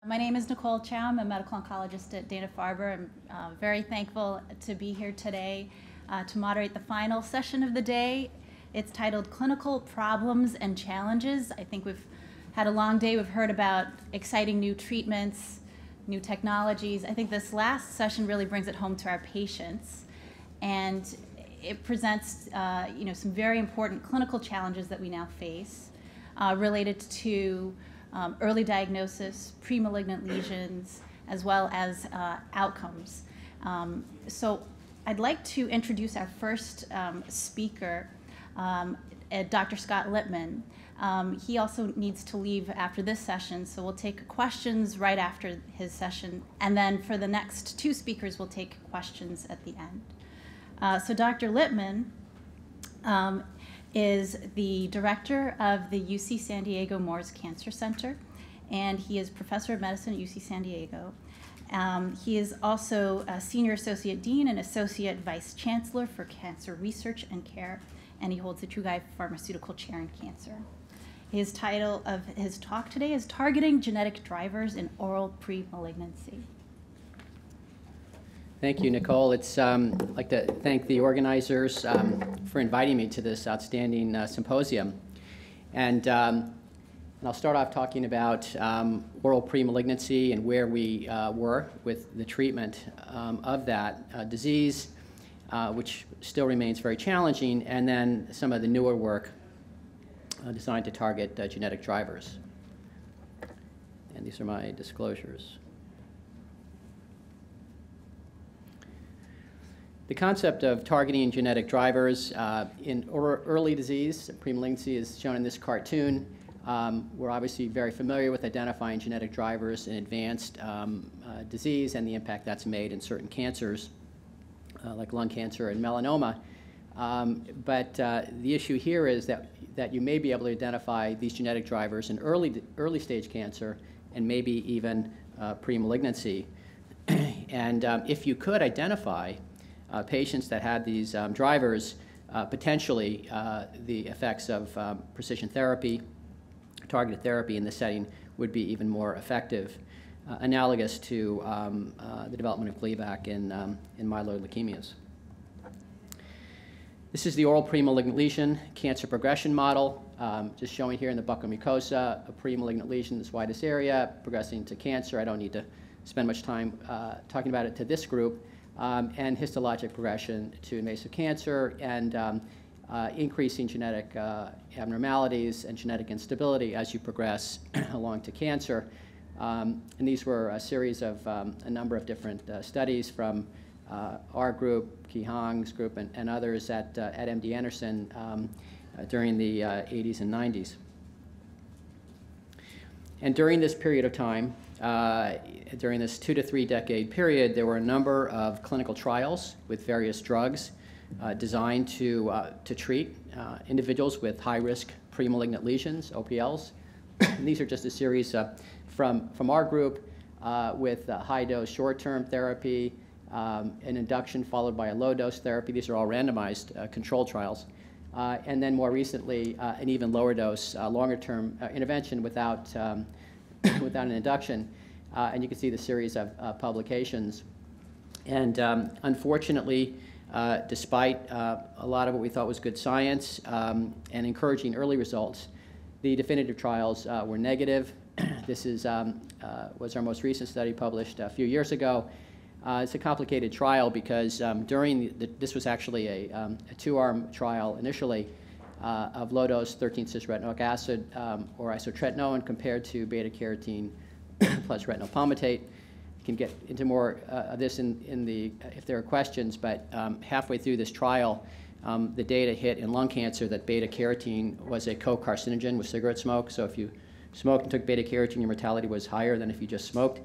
My name is Nicole Chow. I'm a medical oncologist at Dana-Farber. I'm very thankful to be here today to moderate the final session of the day. It's titled Clinical Problems and Challenges. I think we've had a long day. We've heard about exciting new treatments, new technologies. I think this last session really brings it home to our patients, and it presents some very important clinical challenges that we now face related to early diagnosis, pre-malignant lesions, as well as outcomes. So I'd like to introduce our first speaker, Dr. Scott Lippman. He also needs to leave after this session, so we'll take questions right after his session, and then for the next two speakers, we'll take questions at the end. So Dr. Lippman is the director of the UC San Diego Moores Cancer Center, and he is professor of medicine at UC San Diego. He is also a senior associate dean and associate vice chancellor for cancer research and care, and he holds the Chugai Pharmaceutical Chair in Cancer. His title of his talk today is Targeting Genetic Drivers in Oral Pre-Malignancy. Thank you, Nicole. I'd like to thank the organizers for inviting me to this outstanding symposium. And I'll start off talking about oral pre-malignancy and where we were with the treatment of that disease, which still remains very challenging, and then some of the newer work designed to target genetic drivers. And these are my disclosures. The concept of targeting genetic drivers in early disease, pre-malignancy is shown in this cartoon. We're obviously very familiar with identifying genetic drivers in advanced disease and the impact that's made in certain cancers, like lung cancer and melanoma. But the issue here is that you may be able to identify these genetic drivers in early stage cancer and maybe even pre-malignancy. And if you could identify patients that had these drivers, potentially the effects of precision therapy, targeted therapy in this setting would be even more effective, analogous to the development of Gleevec in myeloid leukemias. This is the oral pre-malignant lesion cancer progression model, just showing here in the buccal mucosa, a pre-malignant lesion in this widest area, progressing to cancer. I don't need to spend much time talking about it to this group. And histologic progression to invasive cancer and increasing genetic abnormalities and genetic instability as you progress along to cancer. And these were a series of a number of different studies from our group, Ki Hong's group, and others at MD Anderson during the 80s and 90s. And during this period of time, during this 2 to 3 decade period, there were a number of clinical trials with various drugs designed to treat individuals with high-risk pre-malignant lesions, OPLs. And these are just a series from our group with high-dose short-term therapy, an induction followed by a low-dose therapy. These are all randomized controlled trials. And then more recently, an even lower dose, longer-term intervention without an induction. And you can see the series of publications. And unfortunately, despite a lot of what we thought was good science and encouraging early results, the definitive trials were negative. This was our most recent study published a few years ago. It's a complicated trial because this was actually a 2-arm trial initially of low-dose 13-cis-retinoic acid or isotretinoin compared to beta-carotene plus retinol palmitate. You can get into more of this if there are questions, but halfway through this trial, the data hit in lung cancer that beta-carotene was a co-carcinogen with cigarette smoke. So if you smoked and took beta-carotene, your mortality was higher than if you just smoked.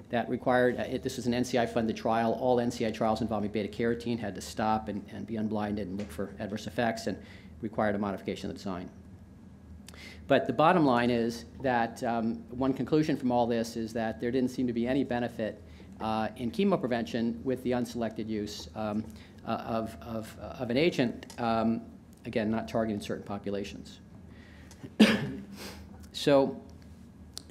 That required, this was an NCI-funded trial. All NCI trials involving beta-carotene had to stop and be unblinded and look for adverse effects, and required a modification of the design. But the bottom line is that one conclusion from all this is that there didn't seem to be any benefit in chemoprevention with the unselected use of an agent, again, not targeting certain populations. So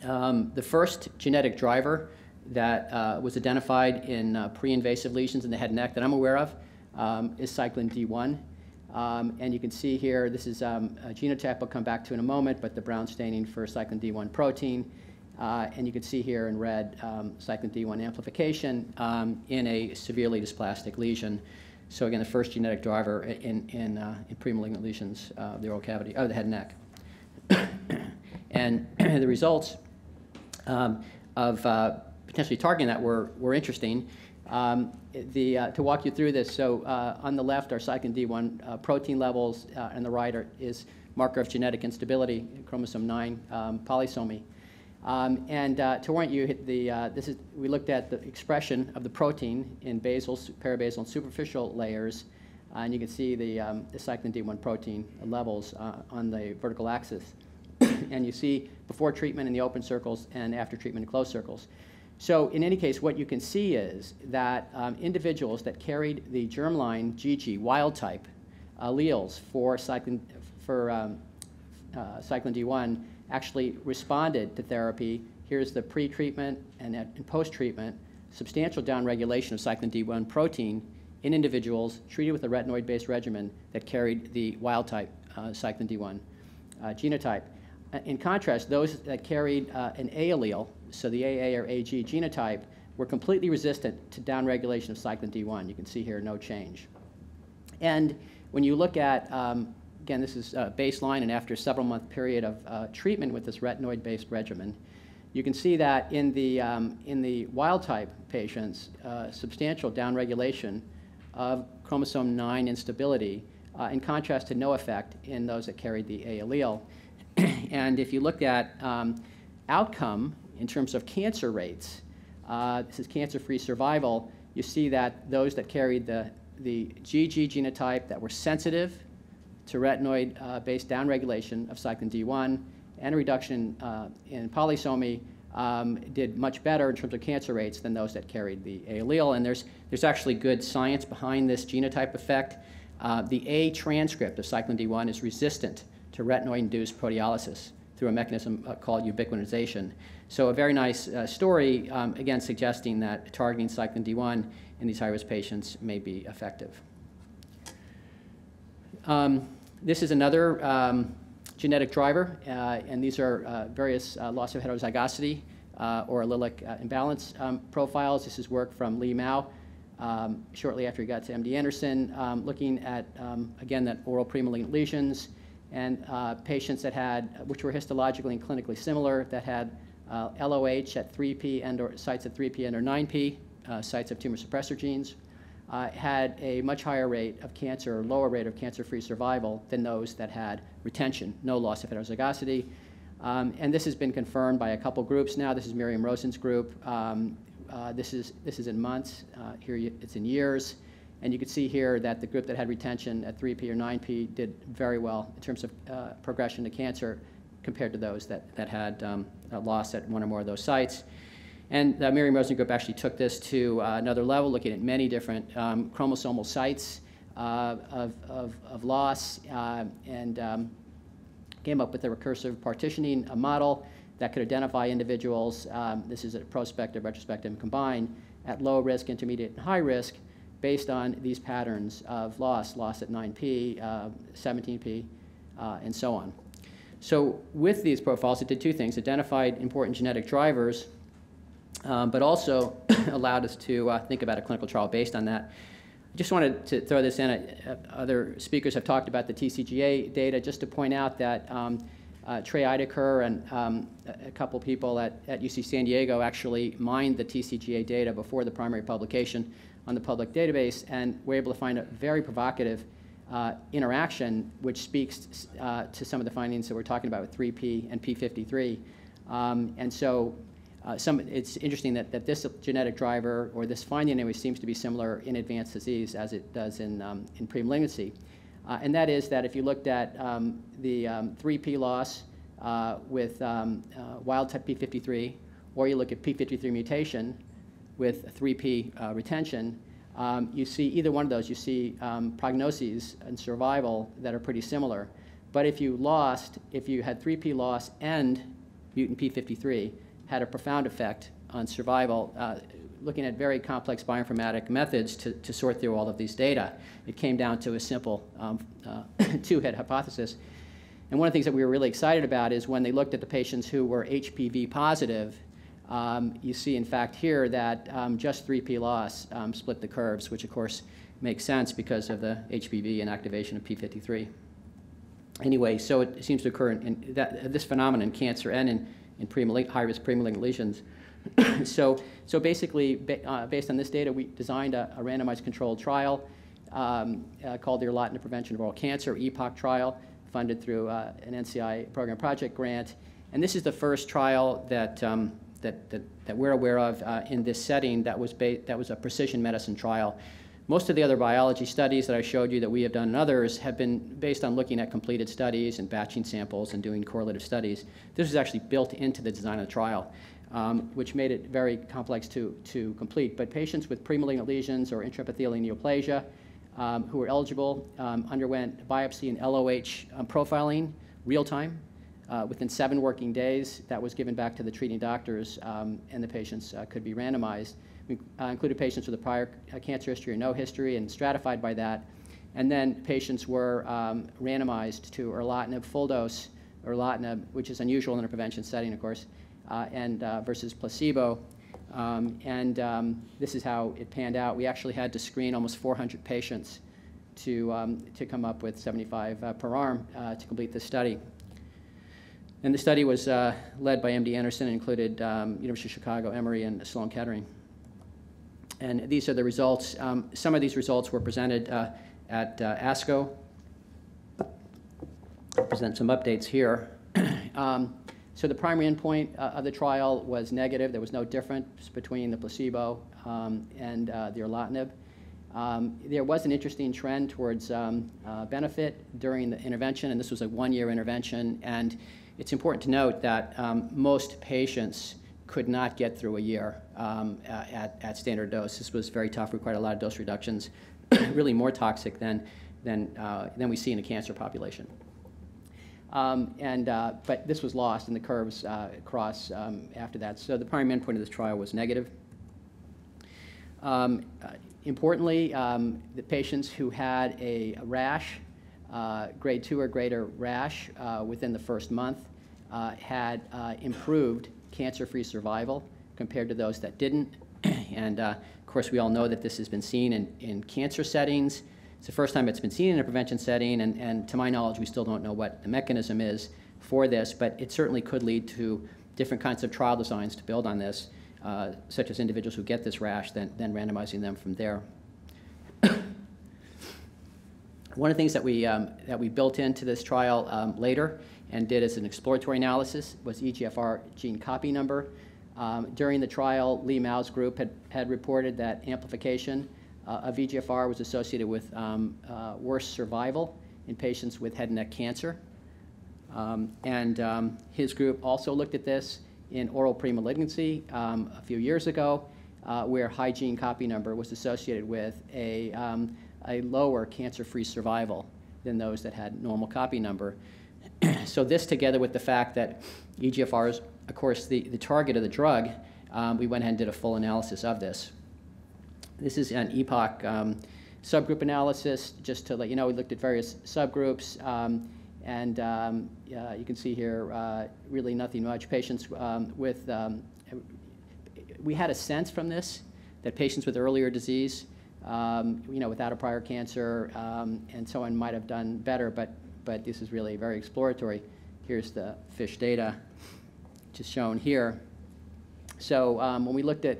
The first genetic driver that was identified in pre-invasive lesions in the head and neck that I'm aware of is Cyclin D1. And you can see here, this is a genotype I'll come back to in a moment, but the brown staining for Cyclin D1 protein. And you can see here in red Cyclin D1 amplification in a severely dysplastic lesion. So again, the first genetic driver in premalignant lesions of the oral cavity, of the head and neck. And the results of potentially targeting that were interesting. To walk you through this, so on the left are Cyclin D1 protein levels, and the right is marker of genetic instability, chromosome 9 polysomy. To orient you, we looked at the expression of the protein in basal, parabasal, and superficial layers, and you can see the Cyclin D1 protein levels on the vertical axis. And you see before treatment in the open circles and after treatment in closed circles. So in any case, what you can see is that individuals that carried the germline GG wild type alleles for Cyclin D1 actually responded to therapy. Here's the pre-treatment and post-treatment substantial downregulation of Cyclin D1 protein in individuals treated with a retinoid-based regimen that carried the wild type Cyclin D1 genotype. In contrast, those that carried an A allele, so the AA or AG genotype, were completely resistant to downregulation of Cyclin D1. You can see here no change. And when you look at, again, this is baseline and after a several-month period of treatment with this retinoid-based regimen, you can see that in the wild-type patients, substantial downregulation of chromosome 9 instability, in contrast to no effect in those that carried the A allele. And if you look at outcome in terms of cancer rates, this is cancer-free survival, you see that those that carried the GG genotype that were sensitive to retinoid-based downregulation of Cyclin D1 and a reduction in polysomy did much better in terms of cancer rates than those that carried the A allele. And there's actually good science behind this genotype effect. The A transcript of Cyclin D1 is resistant to retinoid-induced proteolysis through a mechanism called ubiquitination. So a very nice story, again, suggesting that targeting Cyclin D1 in these high-risk patients may be effective. This is another genetic driver, and these are various loss of heterozygosity or allelic imbalance profiles. This is work from Li Mao shortly after he got to MD Anderson, looking at, again, that oral premalignant lesions and patients that had, which were histologically and clinically similar, that had LOH at 3P and or sites at 3P and or 9P, sites of tumor suppressor genes, had a much higher rate of cancer or lower rate of cancer-free survival than those that had retention, no loss of heterozygosity. And this has been confirmed by a couple groups now. This is Miriam Rosen's group. This is in months. Here it's in years. And you can see here that the group that had retention at 3P or 9P did very well in terms of progression to cancer compared to those that had a loss at one or more of those sites. And the Miriam Rosen group actually took this to another level, looking at many different chromosomal sites of loss and came up with a recursive partitioning model that could identify individuals, this is a prospective, retrospective, and combined, at low risk, intermediate, and high risk, based on these patterns of loss at 9P, 17P, and so on. So with these profiles, it did two things: identified important genetic drivers, but also allowed us to think about a clinical trial based on that. I just wanted to throw this in. Other speakers have talked about the TCGA data, just to point out that Trey Ideker and a couple people at UC San Diego actually mined the TCGA data before the primary publication on the public database, and were able to find a very provocative interaction, which speaks to some of the findings that we're talking about with 3P and P53. And so it's interesting that this genetic driver, or this finding anyway, seems to be similar in advanced disease as it does in premalignancy. And that is that if you looked at the 3P loss with wild type P53, or you look at P53 mutation with 3P retention, you see either one of those, you see prognoses and survival that are pretty similar. But if you had 3P loss and mutant P53, had a profound effect on survival, looking at very complex bioinformatic methods to sort through all of these data. It came down to a simple two-hit hypothesis. And one of the things that we were really excited about is when they looked at the patients who were HPV positive, you see, in fact, here that just 3P loss split the curves, which, of course, makes sense because of the HPV and activation of P53. Anyway, so it seems to occur in this phenomenon in cancer and in high-risk premalignant lesions. So basically, based on this data, we designed a randomized controlled trial called the Erlotinib Prevention of Oral Cancer, EPOC trial, funded through an NCI program project grant. And this is the first trial that we're aware of in this setting that was a precision medicine trial. Most of the other biology studies that I showed you that we have done and others have been based on looking at completed studies and batching samples and doing correlative studies. This was actually built into the design of the trial, which made it very complex to complete. But patients with premalignant lesions or intraepithelial neoplasia who were eligible underwent biopsy and LOH profiling real-time. Within 7 working days, that was given back to the treating doctors, and the patients could be randomized. We included patients with a prior cancer history or no history and stratified by that. And then patients were randomized to erlotinib full dose, erlotinib, which is unusual in a prevention setting, of course, and versus placebo. This is how it panned out. We actually had to screen almost 400 patients to come up with 75 per arm to complete this study. And the study was led by MD Anderson and included University of Chicago, Emory, and Sloan Kettering. And these are the results. Some of these results were presented at ASCO. I'll present some updates here. So the primary endpoint of the trial was negative. There was no difference between the placebo and the erlotinib. There was an interesting trend towards benefit during the intervention, and this was a 1-year intervention. And it's important to note that most patients could not get through a year at standard dose. This was very tough, required a lot of dose reductions, really more toxic than we see in a cancer population. But this was lost in the curves across after that. So the primary endpoint of this trial was negative. Importantly, the patients who had a rash, grade 2 or greater rash within the first month had improved cancer-free survival compared to those that didn't. And of course, we all know that this has been seen in cancer settings. It's the first time it's been seen in a prevention setting, and to my knowledge, we still don't know what the mechanism is for this, but it certainly could lead to different kinds of trial designs to build on this, such as individuals who get this rash, then randomizing them from there. One of the things that we built into this trial later and did as an exploratory analysis was EGFR gene copy number. During the trial, Lee Mao's group had reported that amplification of EGFR was associated with worse survival in patients with head and neck cancer. His group also looked at this in oral premalignancy a few years ago, where high gene copy number was associated with a lower cancer-free survival than those that had normal copy number. So this, together with the fact that EGFR is, of course, the target of the drug, we went ahead and did a full analysis of this. This is an EPOC subgroup analysis. Just to let you know, we looked at various subgroups, you can see here really nothing much. Patients with, we had a sense from this that patients with earlier disease, without a prior cancer and so on might have done better, but this is really very exploratory. Here's the FISH data, which is shown here. So when we looked at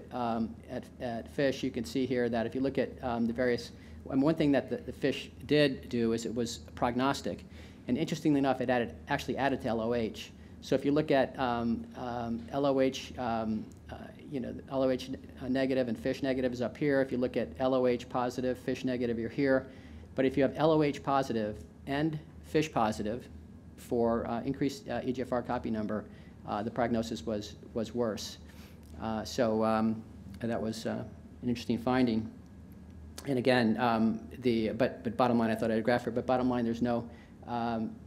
FISH, you can see here that if you look at the various, one thing that the FISH did do is it was prognostic. And interestingly enough, it actually added to LOH. So if you look at LOH, LOH negative and FISH negative is up here. If you look at LOH positive, FISH negative, you're here. But if you have LOH positive and FISH positive for increased EGFR copy number, the prognosis was worse. That was an interesting finding. And again, but bottom line, I thought I'd graph it, but bottom line, there's no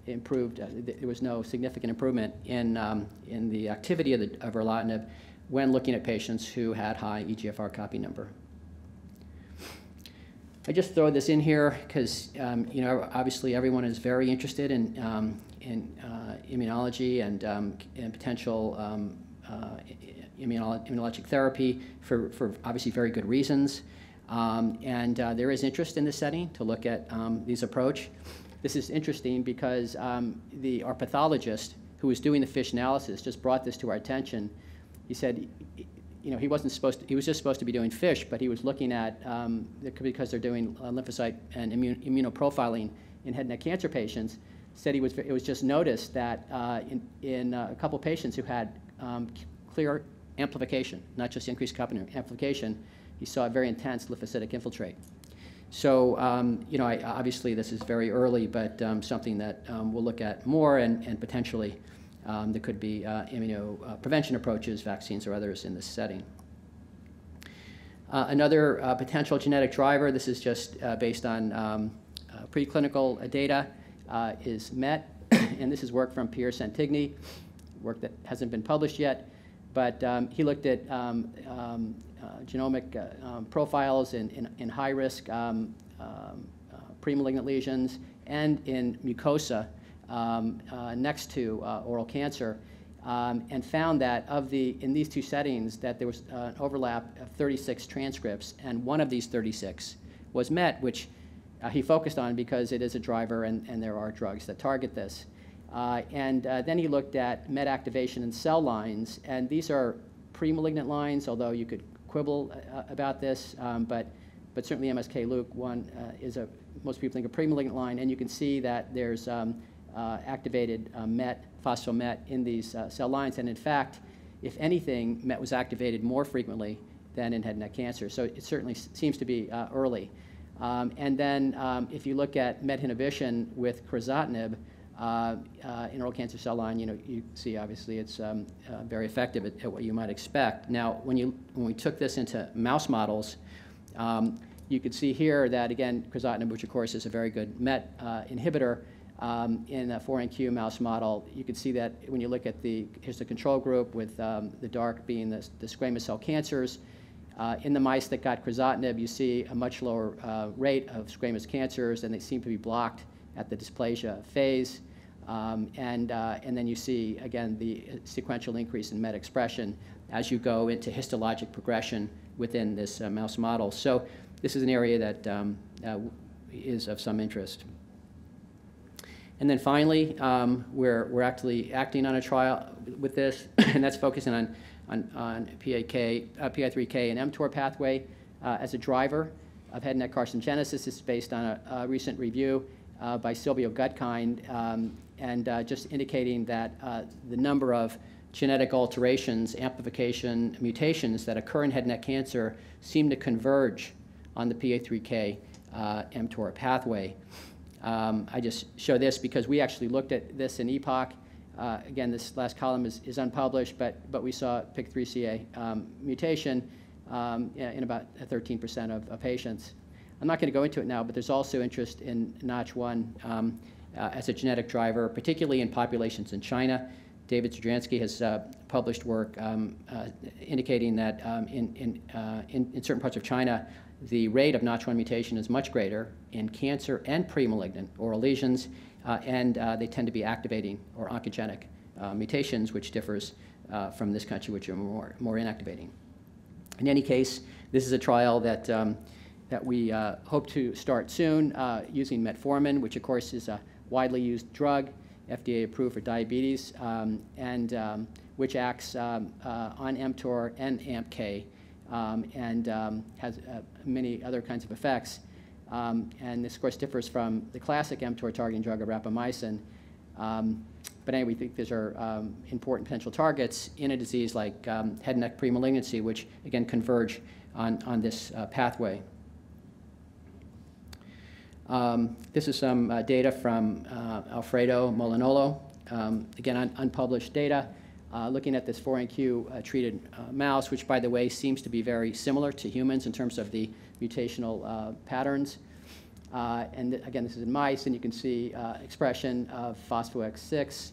improved. There was no significant improvement in the activity of erlotinib when looking at patients who had high EGFR copy number. I just throw this in here because you know, obviously everyone is very interested in immunology and potential immunologic therapy for obviously very good reasons. There is interest in this setting to look at this approach. This is interesting because our pathologist who was doing the FISH analysis just brought this to our attention. He said, you know, he was just supposed to be doing FISH, but he was looking at, because they're doing lymphocyte and immunoprofiling in head and neck cancer patients, said it was just noticed that in a couple patients who had clear amplification, not just increased copy amplification, he saw a very intense lymphocytic infiltrate. So, you know, obviously this is very early, but something that we'll look at more, and potentially there could be immunoprevention approaches, vaccines or others in this setting. Another potential genetic driver, this is just based on preclinical data, is MET, and this is work from Pierre Santigny, work that hasn't been published yet, but he looked at genomic profiles in high-risk premalignant lesions and in mucosa next to oral cancer, and found that in these two settings that there was an overlap of 36 transcripts, and one of these 36 was MET, which he focused on because it is a driver and there are drugs that target this. Then he looked at MET activation in cell lines, and these are premalignant lines, although you could quibble about this, but certainly MSK-Luke1 is most people think a premalignant line, and you can see that there's activated MET, phospho-MET in these cell lines, and in fact, if anything, MET was activated more frequently than in head and neck cancer, so it certainly seems to be early. And then if you look at MET inhibition with crizotinib in oral cancer cell line, you know, you see obviously it's very effective at what you might expect. Now, when we took this into mouse models, you could see here that, again, crizotinib, which of course is a very good MET inhibitor, in a 4NQ mouse model, you can see that when you look at here's the control group with the dark being the squamous cell cancers. In the mice that got crizotinib, you see a much lower rate of squamous cancers, and they seem to be blocked at the dysplasia phase. And then you see, again, the sequential increase in MET expression as you go into histologic progression within this mouse model. So this is an area that is of some interest. And then finally, we're actually acting on a trial with this, and that's focusing on PI3K and mTOR pathway as a driver of head and neck carcinogenesis. This is based on a recent review by Silvio Gutkind, and just indicating that the number of genetic alterations, amplification, mutations that occur in head and neck cancer seem to converge on the PI3K mTOR pathway. I just show this because we actually looked at this in EPOC. Again, this last column is unpublished, but we saw PIK3CA mutation in about 13% of patients. I'm not going to go into it now, but there's also interest in Notch1 as a genetic driver, particularly in populations in China. David Zdrzansky has published work indicating that in certain parts of China, the rate of Notch1 mutation is much greater in cancer and premalignant oral lesions, and they tend to be activating or oncogenic mutations, which differs from this country, which are more inactivating. In any case, this is a trial that we hope to start soon using metformin, which of course is a widely used drug, FDA approved for diabetes, and which acts on mTOR and AMPK, and has many other kinds of effects. And this, of course, differs from the classic mTOR targeting drug, rapamycin. But anyway, we think these are important potential targets in a disease like head and neck premalignancy, which, again, converge on this pathway. This is some data from Alfredo Molinolo, again, unpublished data, looking at this 4NQ treated mouse, which, by the way, seems to be very similar to humans in terms of the mutational patterns. Again, this is in mice, and you can see expression of phospho-X6,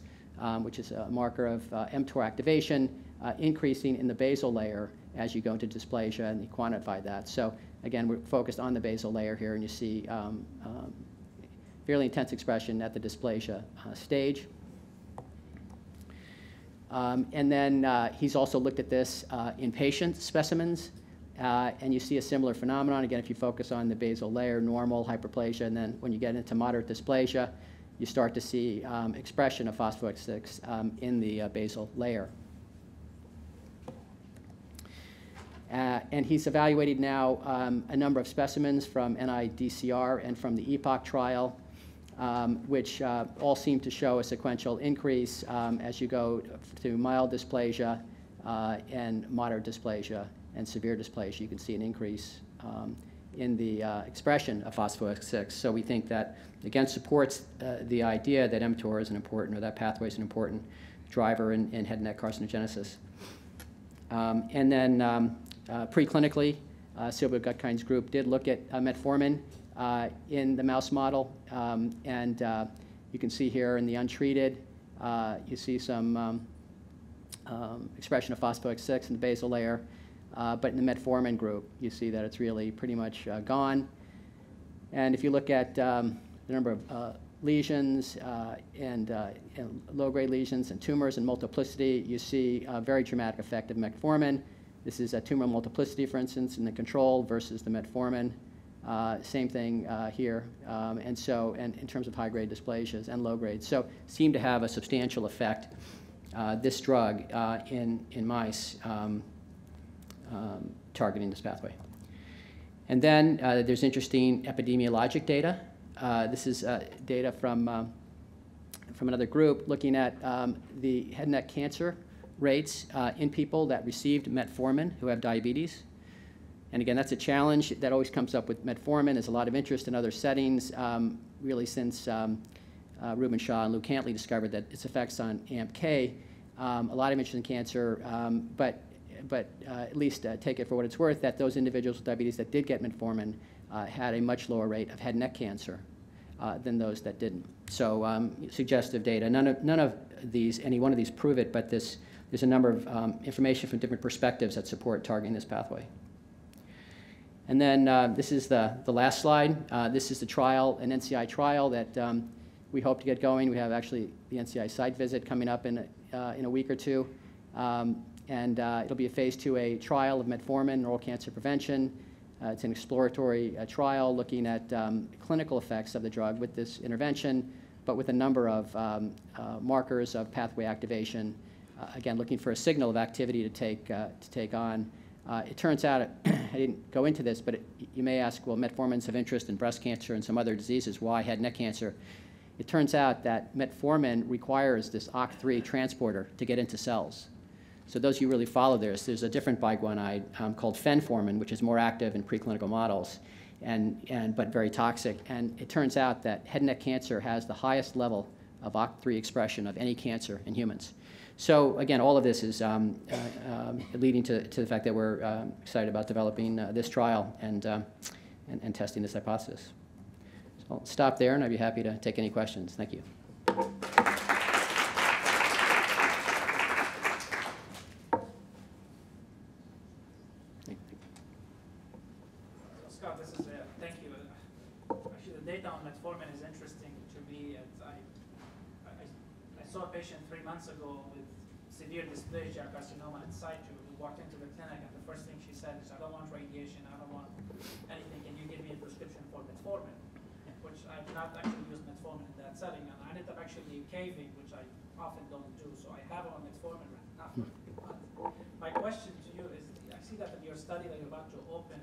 which is a marker of mTOR activation, increasing in the basal layer as you go into dysplasia, and you quantify that. So again, we're focused on the basal layer here, and you see fairly intense expression at the dysplasia stage. And then he's also looked at this in patient specimens, and you see a similar phenomenon. Again, if you focus on the basal layer, normal hyperplasia, and then when you get into moderate dysplasia, you start to see expression of phospho-X6 in the basal layer. And he's evaluated now a number of specimens from NIDCR and from the EPOC trial, which all seem to show a sequential increase as you go to mild dysplasia and moderate dysplasia and severe dysplasia. You can see an increase in the expression of phospho-X6. So we think that, again, supports the idea that mTOR is an important, or that pathway is an important driver in head and neck carcinogenesis. And then preclinically, Silvio Gutkind's group did look at metformin in the mouse model, and you can see here in the untreated, you see some expression of phospho-X6 in the basal layer, but in the metformin group, you see that it's really pretty much gone. And if you look at the number of lesions and low-grade lesions and tumors and multiplicity, you see a very dramatic effect of metformin. This is a tumor multiplicity, for instance, in the control versus the metformin. Same thing here, and in terms of high-grade dysplasias and low-grade. So seem to have a substantial effect, this drug, in mice targeting this pathway. And then there's interesting epidemiologic data. This is data from another group looking at the head and neck cancer rates in people that received metformin who have diabetes. And again, that's a challenge that always comes up with metformin. There's a lot of interest in other settings, really since Reuben Shaw and Lou Cantley discovered that its effects on AMPK. A lot of interest in cancer, but at least take it for what it's worth, that those individuals with diabetes that did get metformin had a much lower rate of head and neck cancer than those that didn't. So suggestive data. None of these, any one of these prove it, but there's a number of information from different perspectives that support targeting this pathway. And then this is the last slide. This is the trial, an NCI trial that we hope to get going. We have actually the NCI site visit coming up in a week or two. And it'll be a phase 2A trial of metformin, oral cancer prevention. It's an exploratory trial looking at clinical effects of the drug with this intervention, but with a number of markers of pathway activation. Again, looking for a signal of activity to take on. It turns out, I didn't go into this, but you may ask, well, metformin's of interest in breast cancer and some other diseases. Why head and neck cancer? It turns out that metformin requires this OCT3 transporter to get into cells. So those of you who really follow this, there's a different biguanide called fenformin, which is more active in preclinical models, but very toxic. And it turns out that head and neck cancer has the highest level of OCT3 expression of any cancer in humans. So again, all of this is leading to the fact that we're excited about developing this trial and testing this hypothesis. So I'll stop there, and I'd be happy to take any questions. Thank you. Scott, this is thank you. Actually, the data on metformin is interesting to me. I saw a patient 3 months ago with severe dysplasia carcinoma in situ who walked into the clinic, and the first thing she said is, I don't want radiation, I don't want anything, can you give me a prescription for metformin? Which I've not actually used metformin in that setting, and I ended up actually caving, which I often don't do, so I have on metformin right now. My question to you is, I see that in your study that you're about to open,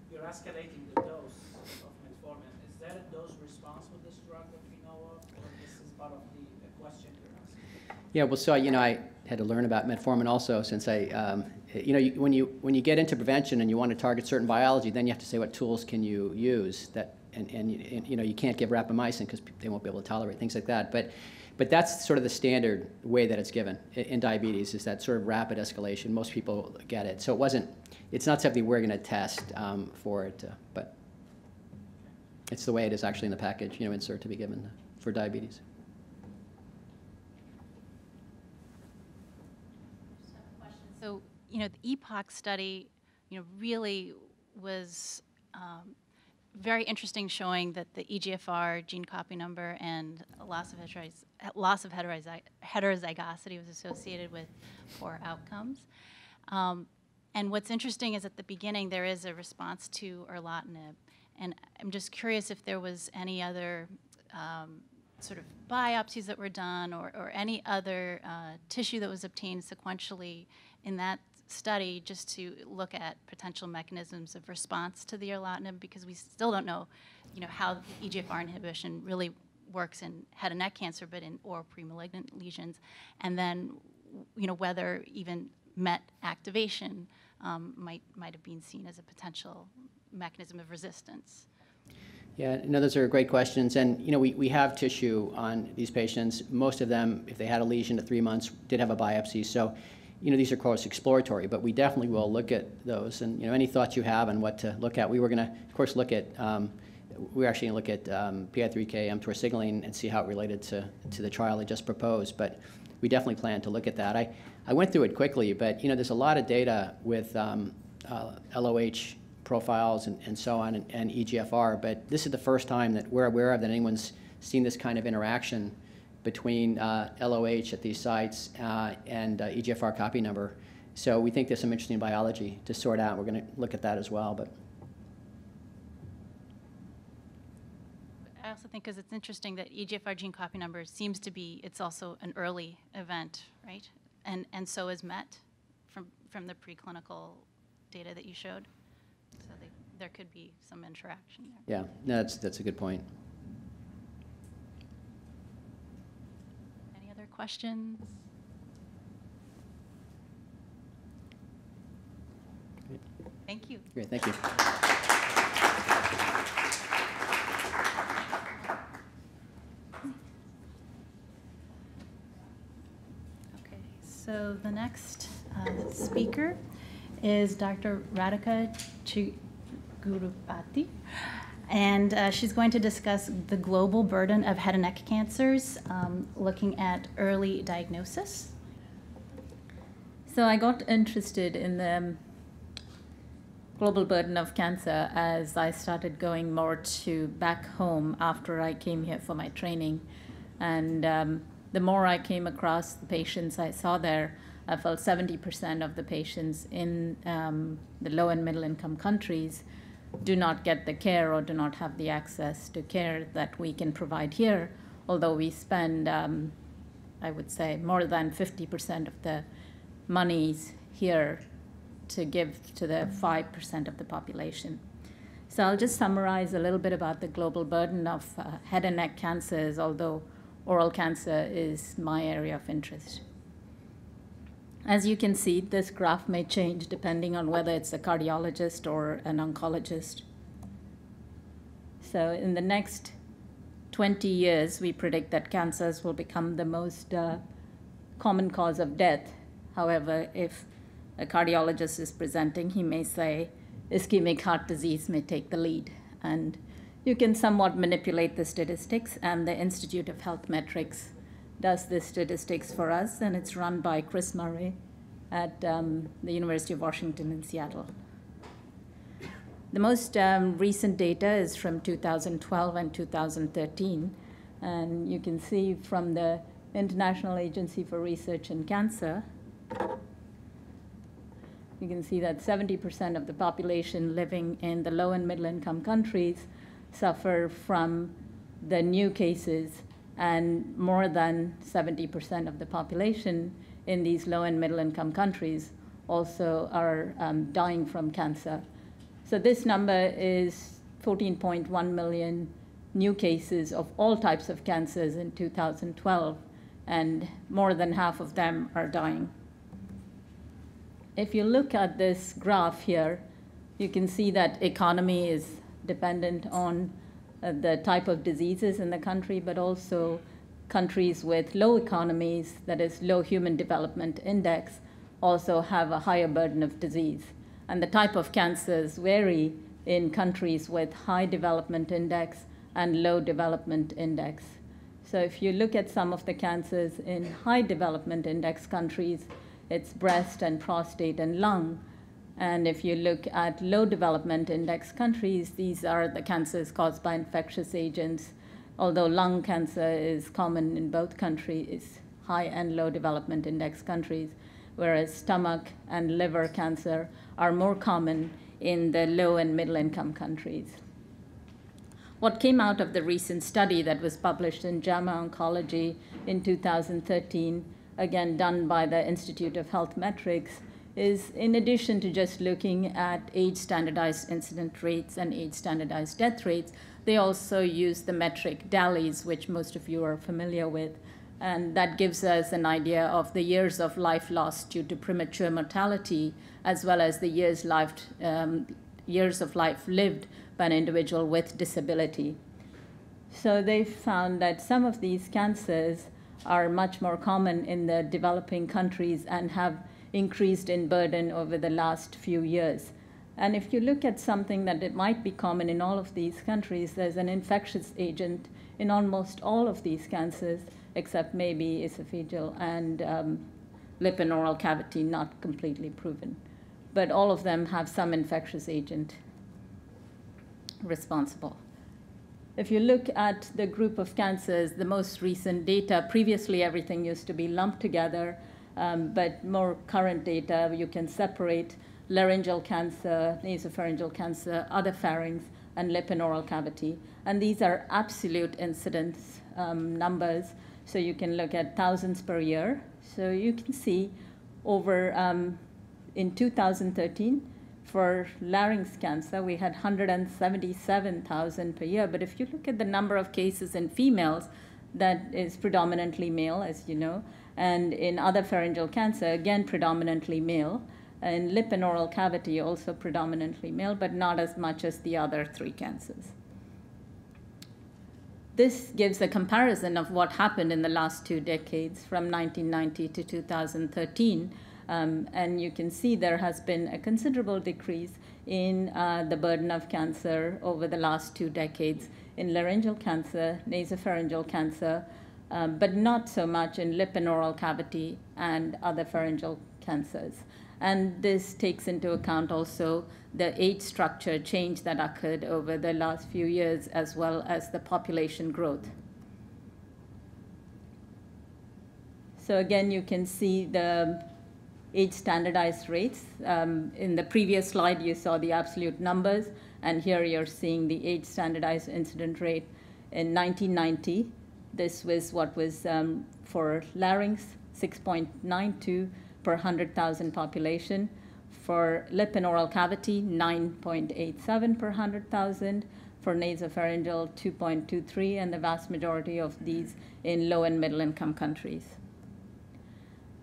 you're escalating the dose of metformin. Is there a dose response with this drug that we know of, or this is part of the question you're asking? Yeah, well, so I had to learn about metformin also, since when you get into prevention and you want to target certain biology, then you have to say what tools can you use that, and you can't give rapamycin because they won't be able to tolerate things like that. But that's sort of the standard way that it's given in diabetes, is that sort of rapid escalation. Most people get it, so it's not something we're going to test for it, but. It's the way it is actually in the package, insert to be given for diabetes. So, the EPOC study, really was very interesting, showing that the EGFR gene copy number and loss of heterozygosity was associated with poor outcomes. And what's interesting is at the beginning there is a response to erlotinib, and I'm just curious if there was any other sort of biopsies that were done or any other tissue that was obtained sequentially in that study just to look at potential mechanisms of response to the erlotinib, because we still don't know, how EGFR inhibition really works in head and neck cancer, but in or pre-malignant lesions, and then, whether even MET activation might have been seen as a potential mechanism of resistance. Yeah, no, those are great questions, and we have tissue on these patients. Most of them, if they had a lesion at 3 months, did have a biopsy. So, these are, of course, exploratory, but we definitely will look at those. And any thoughts you have on what to look at? We were going to, of course, look at. We're actually going to look at PI3K, mTOR signaling, and see how it related to the trial I just proposed. But we definitely plan to look at that. I went through it quickly, but there's a lot of data with LOH profiles and so on, and EGFR, but this is the first time that we're aware of that anyone's seen this kind of interaction between LOH at these sites and EGFR copy number. So we think there's some interesting biology to sort out. We're going to look at that as well. But I also think, because it's interesting that EGFR gene copy number seems to be, it's also an early event, right? And so is MET from the preclinical data that you showed. So there could be some interaction there. Yeah, no, that's a good point. Any other questions? Great. Thank you. Great, thank you. Okay, so the next speaker is Dr. Radhika Chigurupati, and she's going to discuss the global burden of head and neck cancers, looking at early diagnosis. So I got interested in the global burden of cancer as I started going more to back home after I came here for my training. And the more I came across the patients I saw there, I felt 70% of the patients in the low and middle income countries do not get the care or do not have the access to care that we can provide here, although we spend, I would say, more than 50% of the monies here to give to the 5% of the population. So I'll just summarize a little bit about the global burden of head and neck cancers, although oral cancer is my area of interest. As you can see, this graph may change depending on whether it's a cardiologist or an oncologist. So in the next 20 years, we predict that cancers will become the most common cause of death. However, if a cardiologist is presenting, he may say ischemic heart disease may take the lead. And you can somewhat manipulate the statistics, and the Institute of Health Metrics does the statistics for us, and it's run by Chris Murray at the University of Washington in Seattle. The most recent data is from 2012 and 2013, and you can see from the International Agency for Research in Cancer, you can see that 70% of the population living in the low and middle income countries suffer from the new cases, and more than 70% of the population in these low and middle income countries also are dying from cancer. So this number is 14.1 million new cases of all types of cancers in 2012, and more than half of them are dying. If you look at this graph here, you can see that economy is dependent on the type of diseases in the country, but also countries with low economies, that is low human development index, also have a higher burden of disease. And the type of cancers vary in countries with high development index and low development index. So if you look at some of the cancers in high development index countries, it's breast and prostate and lung. And if you look at low development index countries, these are the cancers caused by infectious agents. Although lung cancer is common in both countries, high and low development index countries, whereas stomach and liver cancer are more common in the low and middle income countries. What came out of the recent study that was published in JAMA Oncology in 2013, again done by the Institute of Health Metrics, is in addition to just looking at age-standardized incident rates and age-standardized death rates, they also use the metric DALYs, which most of you are familiar with. And that gives us an idea of the years of life lost due to premature mortality, as well as the years of life lived by an individual with disability. So they found that some of these cancers are much more common in the developing countries and have increased in burden over the last few years. And if you look at something that it might be common in all of these countries, there's an infectious agent in almost all of these cancers, except maybe esophageal and lip and oral cavity, not completely proven. But all of them have some infectious agent responsible. If you look at the group of cancers, the most recent data, previously everything used to be lumped together, but more current data, you can separate laryngeal cancer, nasopharyngeal cancer, other pharynx, and lip and oral cavity. And these are absolute incidence numbers. So you can look at thousands per year. So you can see over, in 2013, for larynx cancer, we had 177,000 per year. But if you look at the number of cases in females, that is predominantly male, as you know. And in other pharyngeal cancer, again, predominantly male. And lip and oral cavity, also predominantly male, but not as much as the other three cancers. This gives a comparison of what happened in the last 2 decades, from 1990 to 2013. And you can see there has been a considerable decrease in the burden of cancer over the last 2 decades in laryngeal cancer, nasopharyngeal cancer, but not so much in lip and oral cavity and other pharyngeal cancers. And this takes into account also the age structure change that occurred over the last few years, as well as the population growth. So again, you can see the age standardized rates. In the previous slide, you saw the absolute numbers, and here you're seeing the age standardized incident rate. In 1990, this was what was for larynx, 6.92 per 100,000 population. For lip and oral cavity, 9.87 per 100,000. For nasopharyngeal, 2.23, and the vast majority of these in low and middle income countries.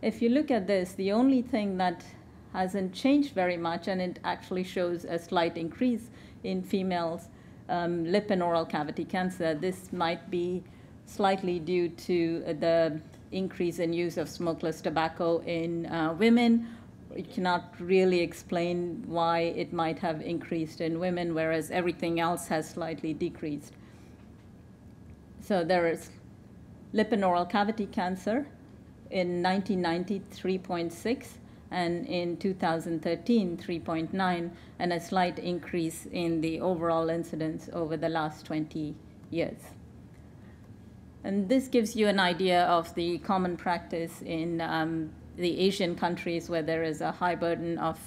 If you look at this, the only thing that hasn't changed very much, and it actually shows a slight increase in females' lip and oral cavity cancer. This might be slightly due to the increase in use of smokeless tobacco in women. You cannot really explain why it might have increased in women, whereas everything else has slightly decreased. So there is lip and oral cavity cancer. In 1990, 3.6, and in 2013, 3.9, and a slight increase in the overall incidence over the last 20 years. And this gives you an idea of the common practice in the Asian countries where there is a high burden of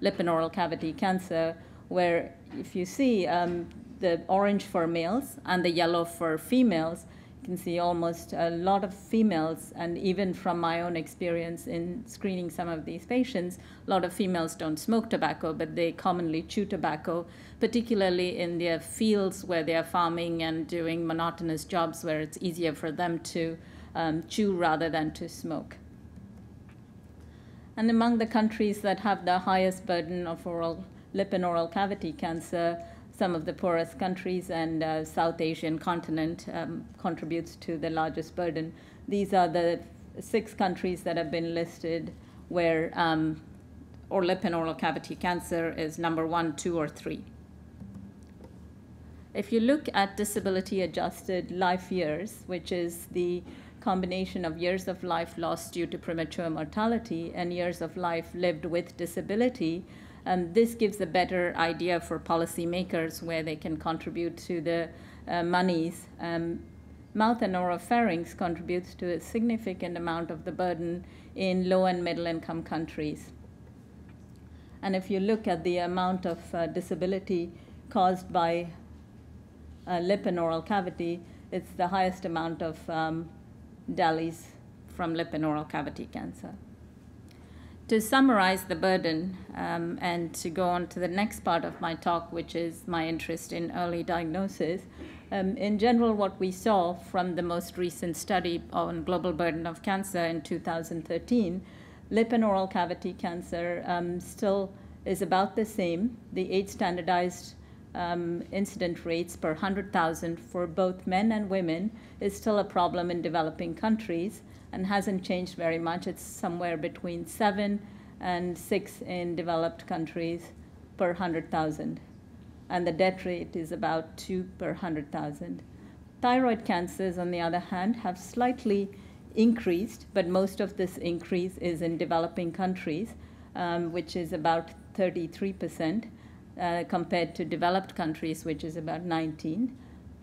lip and oral cavity cancer, where if you see the orange for males and the yellow for females, you can see almost a lot of females, and even from my own experience in screening some of these patients, a lot of females don't smoke tobacco, but they commonly chew tobacco, particularly in their fields where they are farming and doing monotonous jobs where it's easier for them to chew rather than to smoke. And among the countries that have the highest burden of lip and oral cavity cancer, some of the poorest countries and South Asian continent contributes to the largest burden. These are the 6 countries that have been listed where lip and oral cavity cancer is number 1, 2, or 3. If you look at disability-adjusted life years, which is the combination of years of life lost due to premature mortality and years of life lived with disability, this gives a better idea for policymakers where they can contribute to the monies. Mouth and oropharynx contributes to a significant amount of the burden in low and middle income countries. And if you look at the amount of disability caused by lip and oral cavity, it's the highest amount of DALYs from lip and oral cavity cancer. To summarize the burden and to go on to the next part of my talk, which is my interest in early diagnosis, in general, what we saw from the most recent study on global burden of cancer in 2013, lip and oral cavity cancer still is about the same. The 8 standardized incident rates per 100,000 for both men and women is still a problem in developing countries and hasn't changed very much. It's somewhere between 7 and 6 in developed countries per 100,000. And the death rate is about 2 per 100,000. Thyroid cancers, on the other hand, have slightly increased, but most of this increase is in developing countries, which is about 33%. Compared to developed countries, which is about 19.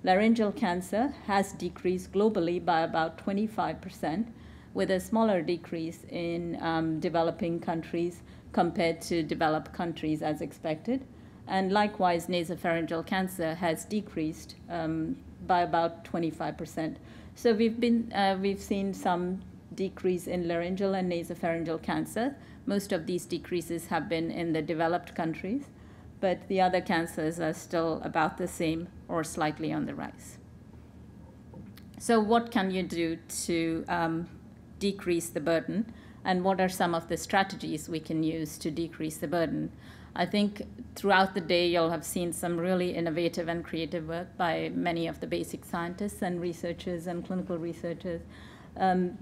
Laryngeal cancer has decreased globally by about 25%, with a smaller decrease in developing countries compared to developed countries as expected. And likewise, nasopharyngeal cancer has decreased by about 25%. So we've seen some decrease in laryngeal and nasopharyngeal cancer. Most of these decreases have been in the developed countries, but the other cancers are still about the same or slightly on the rise. So what can you do to decrease the burden, and what are some of the strategies we can use to decrease the burden? I think throughout the day you'll have seen some really innovative and creative work by many of the basic scientists and researchers and clinical researchers.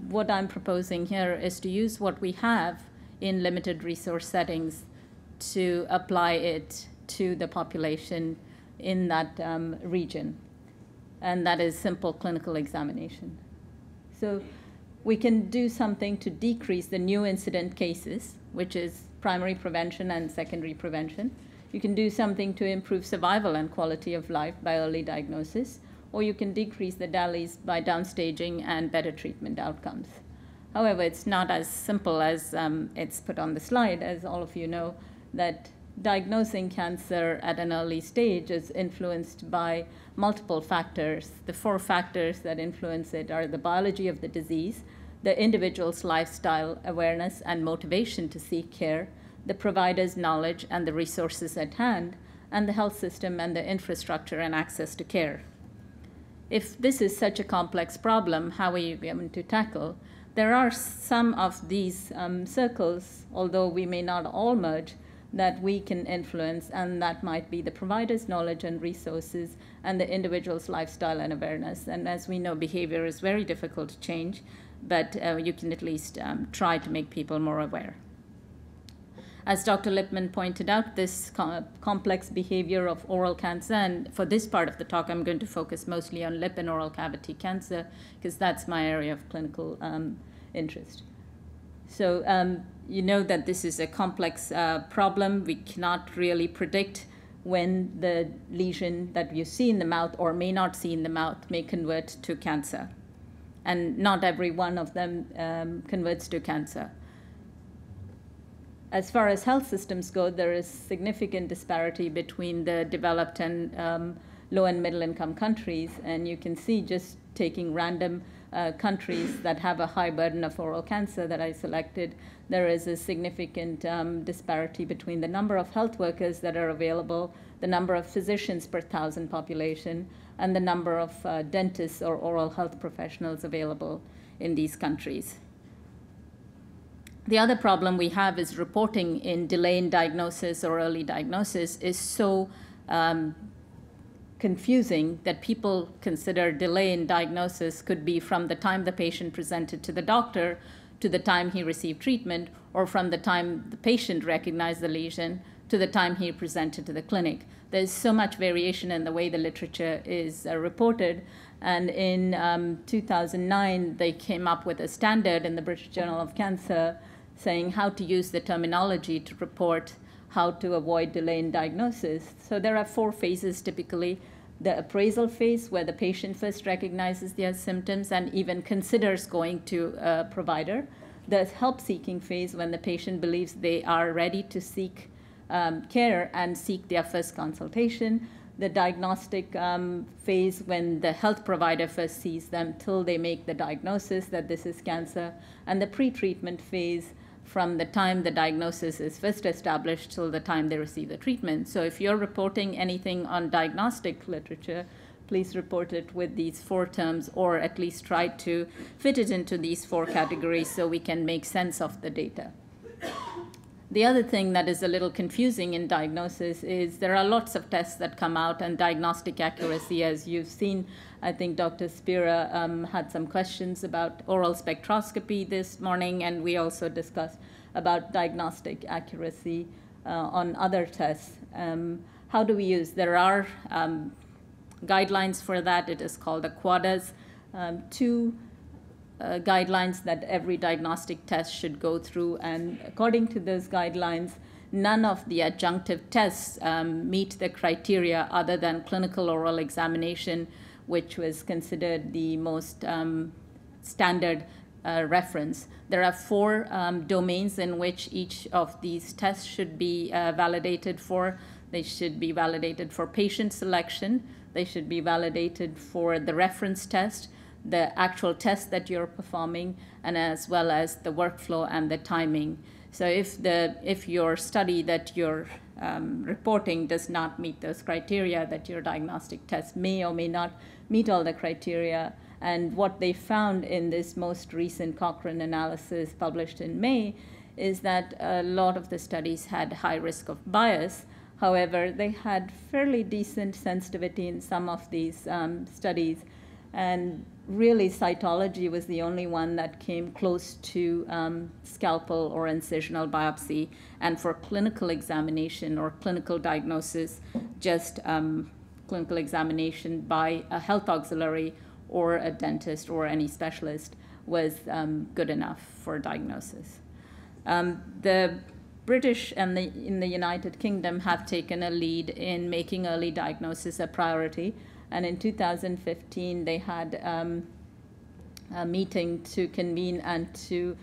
What I'm proposing here is to use what we have in limited resource settings to apply it to the population in that region. And that is simple clinical examination. So we can do something to decrease the new incident cases, which is primary prevention and secondary prevention. You can do something to improve survival and quality of life by early diagnosis, or you can decrease the DALYs by downstaging and better treatment outcomes. However, it's not as simple as it's put on the slide, as all of you know, that diagnosing cancer at an early stage is influenced by multiple factors. The 4 factors that influence it are the biology of the disease, the individual's lifestyle awareness and motivation to seek care, the provider's knowledge and the resources at hand, and the health system and the infrastructure and access to care. If this is such a complex problem, how are you going to tackle? There are some of these circles, although we may not all merge, that we can influence, and that might be the provider's knowledge and resources and the individual's lifestyle and awareness. And as we know, behavior is very difficult to change, but you can at least try to make people more aware. As Dr. Lippman pointed out, this complex behavior of oral cancer, and for this part of the talk, I'm going to focus mostly on lip and oral cavity cancer, because that's my area of clinical interest. So you know that this is a complex problem. We cannot really predict when the lesion that you see in the mouth or may not see in the mouth may convert to cancer. And not every one of them converts to cancer. As far as health systems go, there is significant disparity between the developed and low and middle income countries. And you can see, just taking random countries that have a high burden of oral cancer that I selected, there is a significant disparity between the number of health workers that are available, the number of physicians per 1,000 population, and the number of dentists or oral health professionals available in these countries. The other problem we have is reporting in delay in diagnosis or early diagnosis is so confusing that people consider delay in diagnosis could be from the time the patient presented to the doctor to the time he received treatment, or from the time the patient recognized the lesion to the time he presented to the clinic. There's so much variation in the way the literature is reported. And in 2009, they came up with a standard in the British Journal of Cancer saying how to use the terminology to report how to avoid delay in diagnosis. So there are 4 phases typically. The appraisal phase, where the patient first recognizes their symptoms and even considers going to a provider. The help-seeking phase, when the patient believes they are ready to seek care and seek their first consultation. The diagnostic phase, when the health provider first sees them till they make the diagnosis that this is cancer. And the pre-treatment phase, from the time the diagnosis is first established till the time they receive the treatment. So if you're reporting anything on diagnostic literature, please report it with these 4 terms, or at least try to fit it into these 4 categories so we can make sense of the data. The other thing that is a little confusing in diagnosis is there are lots of tests that come out, and diagnostic accuracy, as you've seen. I think Dr. Spira had some questions about oral spectroscopy this morning, and we also discussed about diagnostic accuracy on other tests. How do we use? There are guidelines for that. It is called the QUADAS. 2 guidelines that every diagnostic test should go through, and according to those guidelines, none of the adjunctive tests meet the criteria other than clinical oral examination, which was considered the most standard reference. There are 4 domains in which each of these tests should be validated for. They should be validated for patient selection. They should be validated for the reference test, the actual test that you're performing, and as well as the workflow and the timing. So if your study that you're reporting does not meet those criteria, that your diagnostic test may or may not meet all the criteria. And what they found in this most recent Cochrane analysis published in May is that a lot of the studies had high risk of bias. However, they had fairly decent sensitivity in some of these studies. And really, cytology was the only one that came close to scalpel or incisional biopsy. And for clinical examination or clinical diagnosis, just clinical examination by a health auxiliary or a dentist or any specialist was good enough for diagnosis. The British and in the United Kingdom have taken a lead in making early diagnosis a priority. And in 2015, they had a meeting to convene and to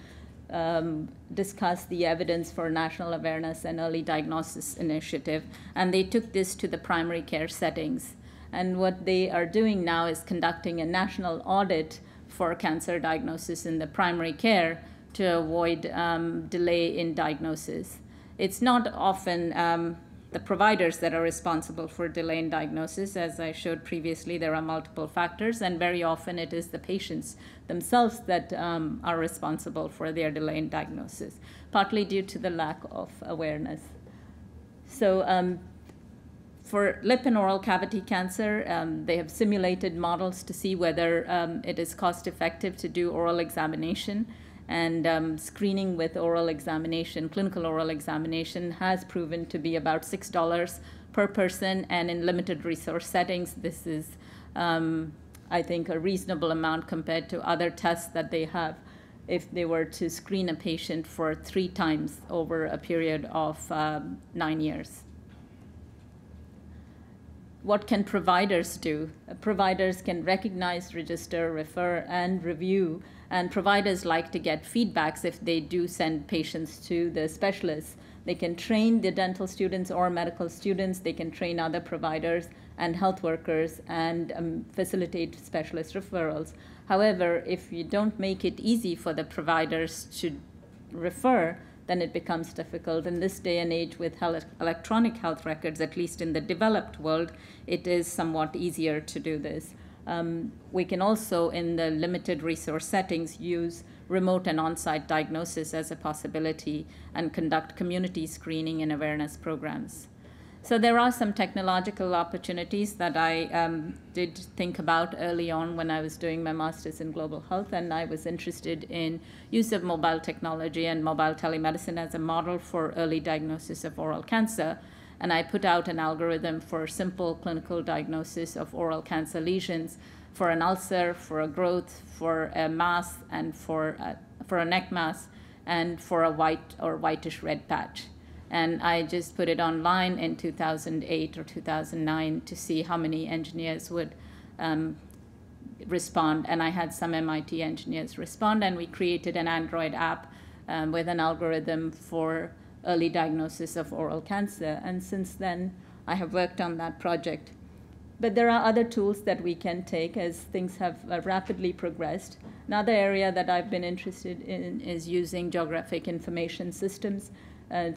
discuss the evidence for National Awareness and Early Diagnosis Initiative. And they took this to the primary care settings. And what they are doing now is conducting a national audit for cancer diagnosis in the primary care to avoid delay in diagnosis. It's not often the providers that are responsible for delay in diagnosis. As I showed previously, there are multiple factors, and very often it is the patients themselves that are responsible for their delay in diagnosis, partly due to the lack of awareness. So for lip and oral cavity cancer, they have simulated models to see whether it is cost effective to do oral examination. And screening with oral examination, clinical oral examination, has proven to be about $6 per person. And in limited resource settings, this is, I think, a reasonable amount compared to other tests that they have if they were to screen a patient for 3 times over a period of 9 years. What can providers do? Providers can recognize, register, refer, and review. And providers like to get feedbacks if they do send patients to the specialists. They can train the dental students or medical students. They can train other providers and health workers and facilitate specialist referrals. However, if you don't make it easy for the providers to refer, then it becomes difficult. In this day and age with electronic health records, at least in the developed world, it is somewhat easier to do this. We can also, in the limited resource settings, use remote and on-site diagnosis as a possibility and conduct community screening and awareness programs. So there are some technological opportunities that I did think about early on when I was doing my master's in global health, and I was interested in use of mobile technology and mobile telemedicine as a model for early diagnosis of oral cancer. And I put out an algorithm for simple clinical diagnosis of oral cancer lesions for an ulcer, for a growth, for a mass, and for a neck mass, and for a white or whitish red patch. And I just put it online in 2008 or 2009 to see how many engineers would respond. And I had some MIT engineers respond, and we created an Android app with an algorithm for early diagnosis of oral cancer. And since then, I have worked on that project. But there are other tools that we can take as things have rapidly progressed. Another area that I've been interested in is using geographic information systems.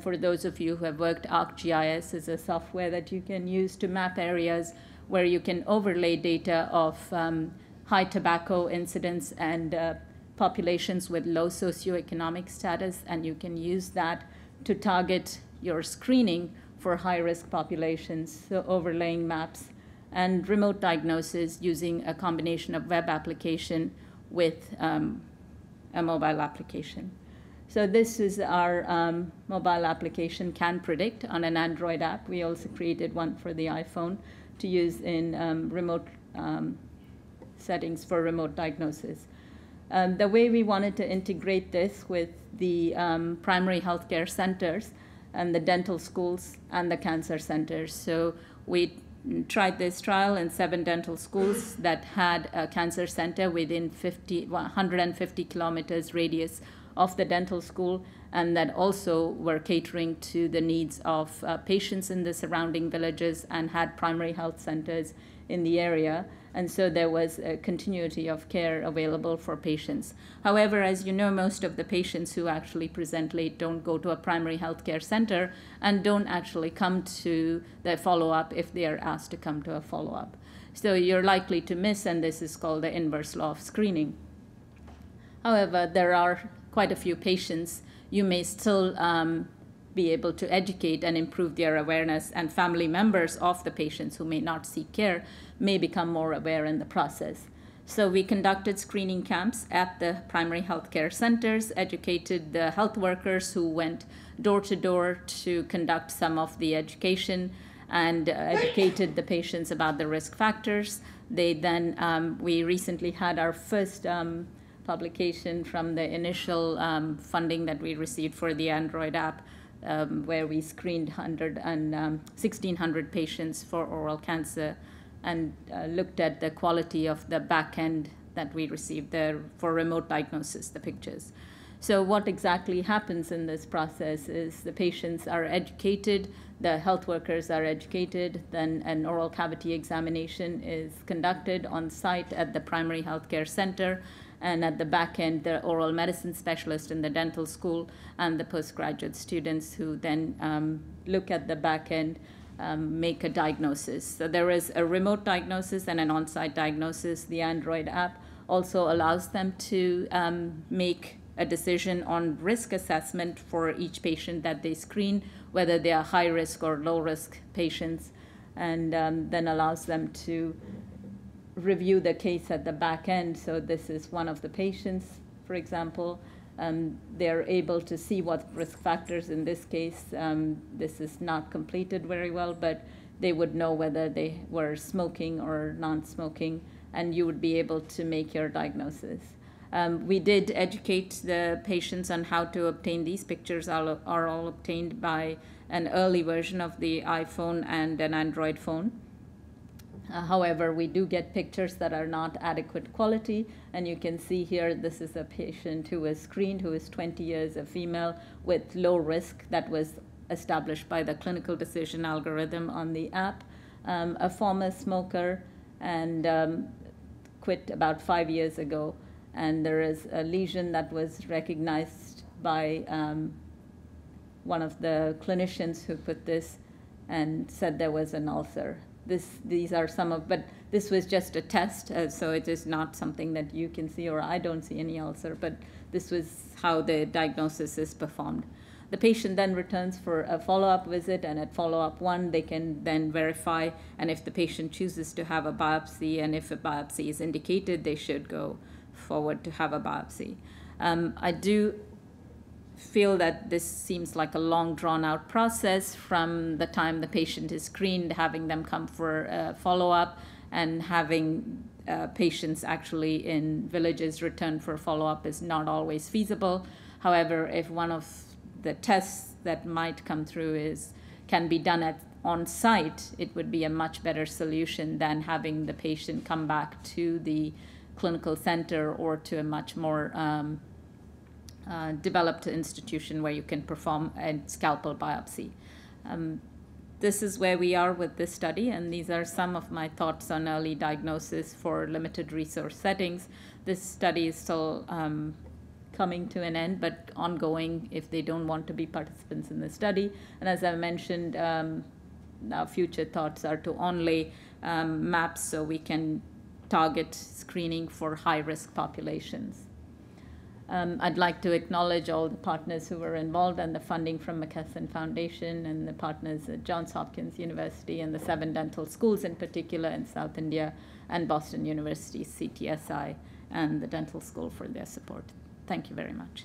For those of you who have worked, ArcGIS is a software that you can use to map areas where you can overlay data of high tobacco incidence and populations with low socioeconomic status, and you can use that to target your screening for high-risk populations, so overlaying maps, and remote diagnosis using a combination of web application with a mobile application. So this is our mobile application, Can Predict, on an Android app. We also created one for the iPhone to use in remote settings for remote diagnosis. The way we wanted to integrate this with the primary healthcare centers and the dental schools and the cancer centers. So we tried this trial in 7 dental schools that had a cancer center within 150 kilometers radius of the dental school, and that also were catering to the needs of patients in the surrounding villages and had primary health centers in the area. And so there was a continuity of care available for patients. However, as you know, most of the patients who actually present late don't go to a primary health care center and don't actually come to the follow-up if they are asked to come to a follow-up. So you're likely to miss, and this is called the inverse law of screening. However, there are quite a few patients you may still be able to educate and improve their awareness, and family members of the patients who may not seek care may become more aware in the process. So we conducted screening camps at the primary health care centers, educated the health workers who went door to door to conduct some of the education, and educated the patients about the risk factors. They then, we recently had our first publication from the initial funding that we received for the Android app, where we screened 1,600 patients for oral cancer and looked at the quality of the back end that we received there for remote diagnosis, the pictures. So what exactly happens in this process is the patients are educated, the health workers are educated, then an oral cavity examination is conducted on site at the primary healthcare center, and at the back end, the oral medicine specialist in the dental school and the postgraduate students who then look at the back end, make a diagnosis. So there is a remote diagnosis and an on-site diagnosis. The Android app also allows them to make a decision on risk assessment for each patient that they screen, whether they are high risk or low risk patients, and then allows them to review the case at the back end. So this is one of the patients, for example. They're able to see what risk factors in this case. This is not completed very well, but they would know whether they were smoking or non-smoking, and you would be able to make your diagnosis. We did educate the patients on how to obtain these pictures. Are all obtained by an early version of the iPhone and an Android phone. However, we do get pictures that are not adequate quality, and you can see here this is a patient who was screened, who is 20 years, a female with low risk that was established by the clinical decision algorithm on the app, a former smoker, and quit about 5 years ago. And there is a lesion that was recognized by one of the clinicians who put this and said there was an ulcer. These are some of, but this was just a test, so it is not something that you can see, or I don't see any ulcer, but this was how the diagnosis is performed. The patient then returns for a follow-up visit, and at follow-up 1, they can then verify, and if the patient chooses to have a biopsy, and if a biopsy is indicated, they should go forward to have a biopsy. I do feel that this seems like a long drawn-out process from the time the patient is screened, having them come for a follow-up, and having patients actually in villages return for follow-up is not always feasible. However, if one of the tests that might come through can be done on site, it would be a much better solution than having the patient come back to the clinical center or to a much more developed institution where you can perform a scalpel biopsy. This is where we are with this study, and these are some of my thoughts on early diagnosis for limited resource settings. This study is still coming to an end, but ongoing if they don't want to be participants in the study. And as I mentioned, our future thoughts are to only maps so we can target screening for high-risk populations. I'd like to acknowledge all the partners who were involved and the funding from McKesson Foundation and the partners at Johns Hopkins University and the 7 dental schools in particular in South India and Boston University CTSI and the dental school for their support. Thank you very much.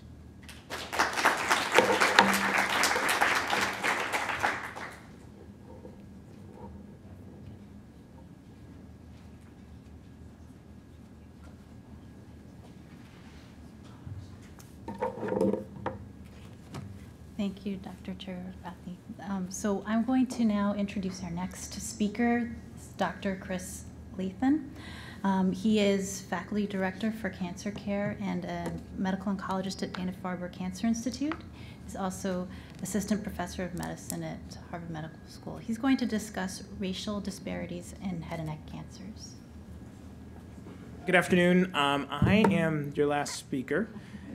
Thank you, Dr. Chigurupati. So I'm going to now introduce our next speaker, Dr. Chris Lathan. He is faculty director for cancer care and a medical oncologist at Dana-Farber Cancer Institute. He's also assistant professor of medicine at Harvard Medical School. He's going to discuss racial disparities in head and neck cancers. Good afternoon. I am your last speaker,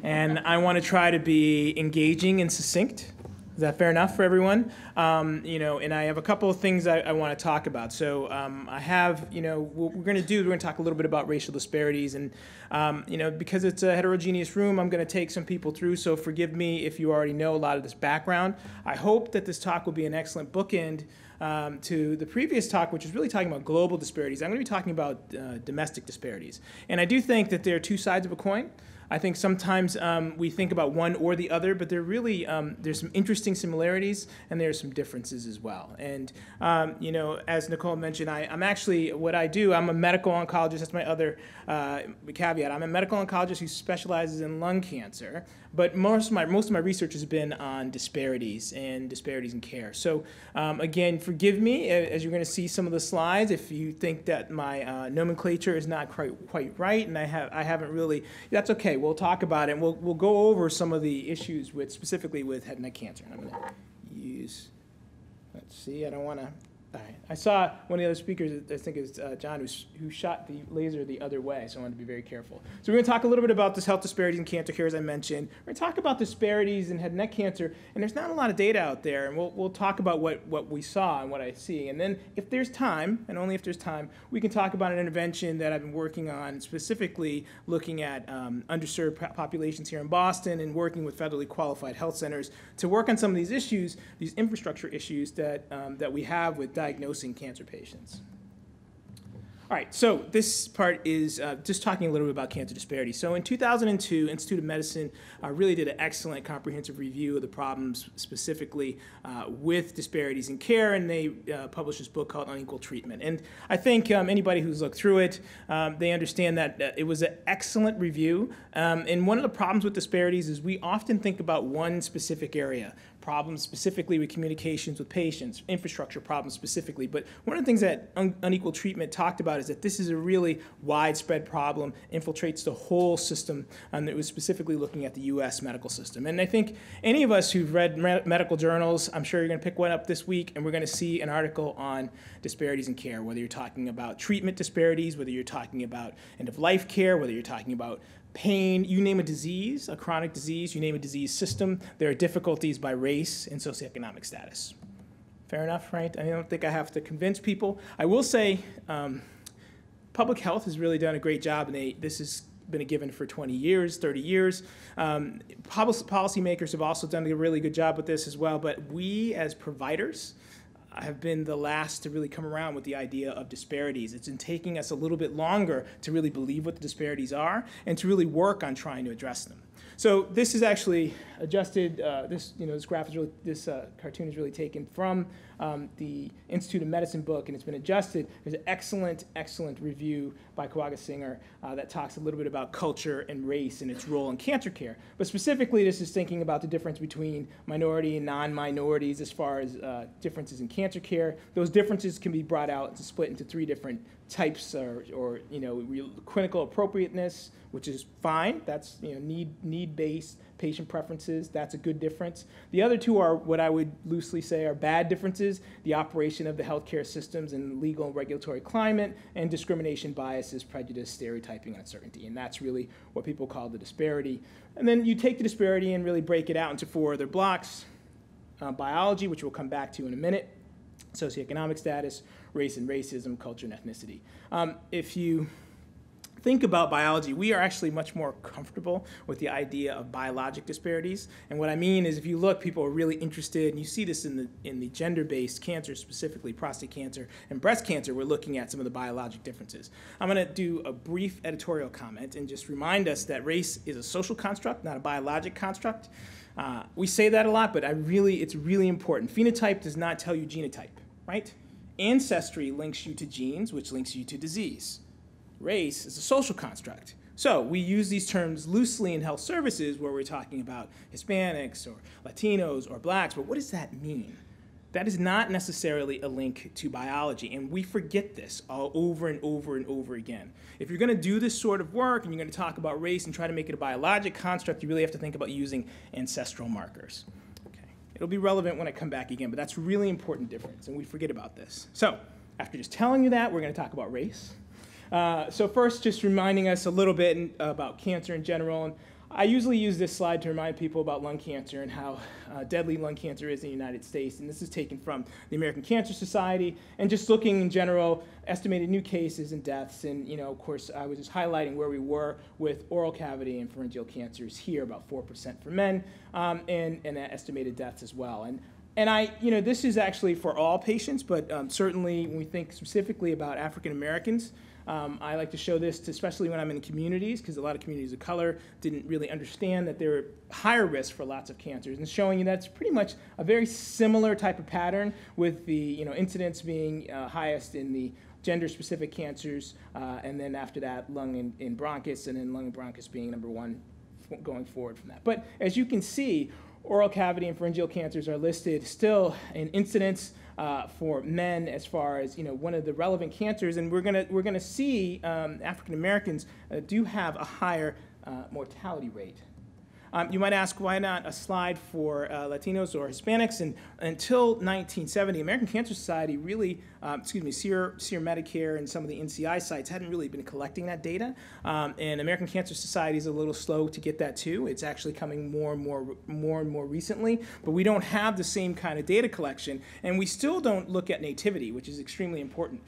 and I want to try to be engaging and succinct. Is that fair enough for everyone? And I have a couple of things I want to talk about. So I have, what we're going to talk a little bit about racial disparities. And, because it's a heterogeneous room, I'm going to take some people through. So forgive me if you already know a lot of this background. I hope that this talk will be an excellent bookend to the previous talk, which is really talking about global disparities. I'm going to be talking about domestic disparities. And I do think that there are two sides of a coin. I think sometimes we think about one or the other, but there's some interesting similarities and there's some differences as well. And as Nicole mentioned, I'm actually, what I do, I'm a medical oncologist. That's my other caveat. I'm a medical oncologist who specializes in lung cancer, but most of my research has been on disparities in care. So again, forgive me as you're going to see some of the slides if you think that my nomenclature is not quite right, and I haven't really. That's okay. We'll talk about it. And we'll go over some of the issues specifically with head and neck cancer. And I'm going to use. Let's see. I don't want to. All right. I saw one of the other speakers, I think it's John, who shot the laser the other way, so I want to be very careful. So we're going to talk a little bit about this health disparities in cancer care, as I mentioned. We're going to talk about disparities in head and neck cancer, and there's not a lot of data out there, and we'll talk about what we saw and what I see. And then if there's time, and only if there's time, we can talk about an intervention that I've been working on, specifically looking at underserved populations here in Boston and working with federally qualified health centers to work on some of these issues, these infrastructure issues that we have with diagnosing cancer patients. All right, so this part is just talking a little bit about cancer disparities. So in 2002, Institute of Medicine really did an excellent comprehensive review of the problems specifically with disparities in care, and they published this book called Unequal Treatment. And I think anybody who's looked through it, they understand that it was an excellent review. And one of the problems with disparities is we often think about one specific area, problems specifically with communications with patients, infrastructure problems specifically. But one of the things that Unequal Treatment talked about is that this is a really widespread problem, infiltrates the whole system, and it was specifically looking at the U.S. medical system. And I think any of us who've read medical journals, I'm sure you're going to pick one up this week, and we're going to see an article on disparities in care, whether you're talking about treatment disparities, whether you're talking about end-of-life care, whether you're talking about pain, you name a disease, a chronic disease, you name a disease system, there are difficulties by race and socioeconomic status. Fair enough, right? I don't think I have to convince people. I will say public health has really done a great job, and this is been a given for 20 years, 30 years. Policymakers have also done a really good job with this as well, but we as providers have been the last to really come around with the idea of disparities. It's been taking us a little bit longer to really believe what the disparities are and to really work on trying to address them. So this is actually adjusted. This graph is really, this cartoon is really taken from the Institute of Medicine book, and it's been adjusted. There's an excellent review by Kawaga Singer that talks a little bit about culture and race and its role in cancer care. But specifically, this is thinking about the difference between minority and non-minorities as far as differences in cancer care. Those differences can be brought out and split into 3 different types, or clinical appropriateness, which is fine. That's need-based patient preferences. That's a good difference. The other 2 are what I would loosely say are bad differences: the operation of the healthcare systems and legal and regulatory climate, and discrimination, biases, prejudice, stereotyping, and uncertainty. And that's really what people call the disparity. And then you take the disparity and really break it out into 4 other blocks: biology, which we'll come back to in a minute; socioeconomic status; race and racism; culture and ethnicity. If you think about biology, we are actually much more comfortable with the idea of biologic disparities. And what I mean is, if you look, people are really interested, and you see this in the gender-based cancers, specifically prostate cancer and breast cancer. We're looking at some of the biologic differences. I'm going to do a brief editorial comment and just remind us that race is a social construct, not a biologic construct. We say that a lot, but it's really important. Phenotype does not tell you genotype, right? Ancestry links you to genes, which links you to disease. Race is a social construct. So we use these terms loosely in health services where we're talking about Hispanics or Latinos or blacks, but what does that mean? That is not necessarily a link to biology, and we forget this all over and over and over again. If you're going to do this sort of work and you're going to talk about race and try to make it a biologic construct, you really have to think about using ancestral markers. Okay. It'll be relevant when I come back again, but that's a really important difference, and we forget about this. So after just telling you that, we're going to talk about race. So first, just reminding us a little bit about cancer in general. And I usually use this slide to remind people about lung cancer and how deadly lung cancer is in the United States. And this is taken from the American Cancer Society. And just looking in general, estimated new cases and deaths. And of course, I was just highlighting where we were with oral cavity and pharyngeal cancers here, about 4% for men, and estimated deaths as well. And this is actually for all patients, but certainly when we think specifically about African Americans, I like to show this, especially when I'm in communities, because a lot of communities of color didn't really understand that they're higher risk for lots of cancers, and showing you that's pretty much a very similar type of pattern, with the incidence being highest in the gender-specific cancers, and then after that, lung and bronchus, and then lung and bronchus being number 1 going forward from that. But as you can see, oral cavity and pharyngeal cancers are listed still in incidence for men as far as one of the relevant cancers, and we're gonna see African Americans do have a higher mortality rate. You might ask, why not a slide for Latinos or Hispanics? And until 1970, American Cancer Society really, SEER Medicare and some of the NCI sites hadn't really been collecting that data. And American Cancer Society is a little slow to get that too. It's actually coming more and more recently. But we don't have the same kind of data collection, and we still don't look at nativity, which is extremely important.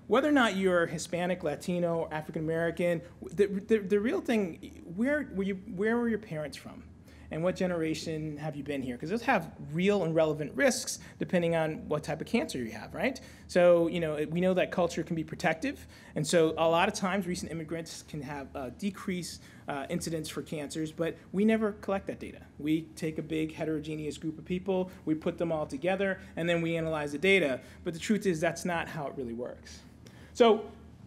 Whether or not you're Hispanic, Latino, African American, the real thing, where were your parents from? And what generation have you been here? Because those have real and relevant risks depending on what type of cancer you have, right? So, we know that culture can be protective. And so a lot of times recent immigrants can have decreased incidence for cancers, but we never collect that data. We take a big heterogeneous group of people, we put them all together, and then we analyze the data. But the truth is that's not how it really works. So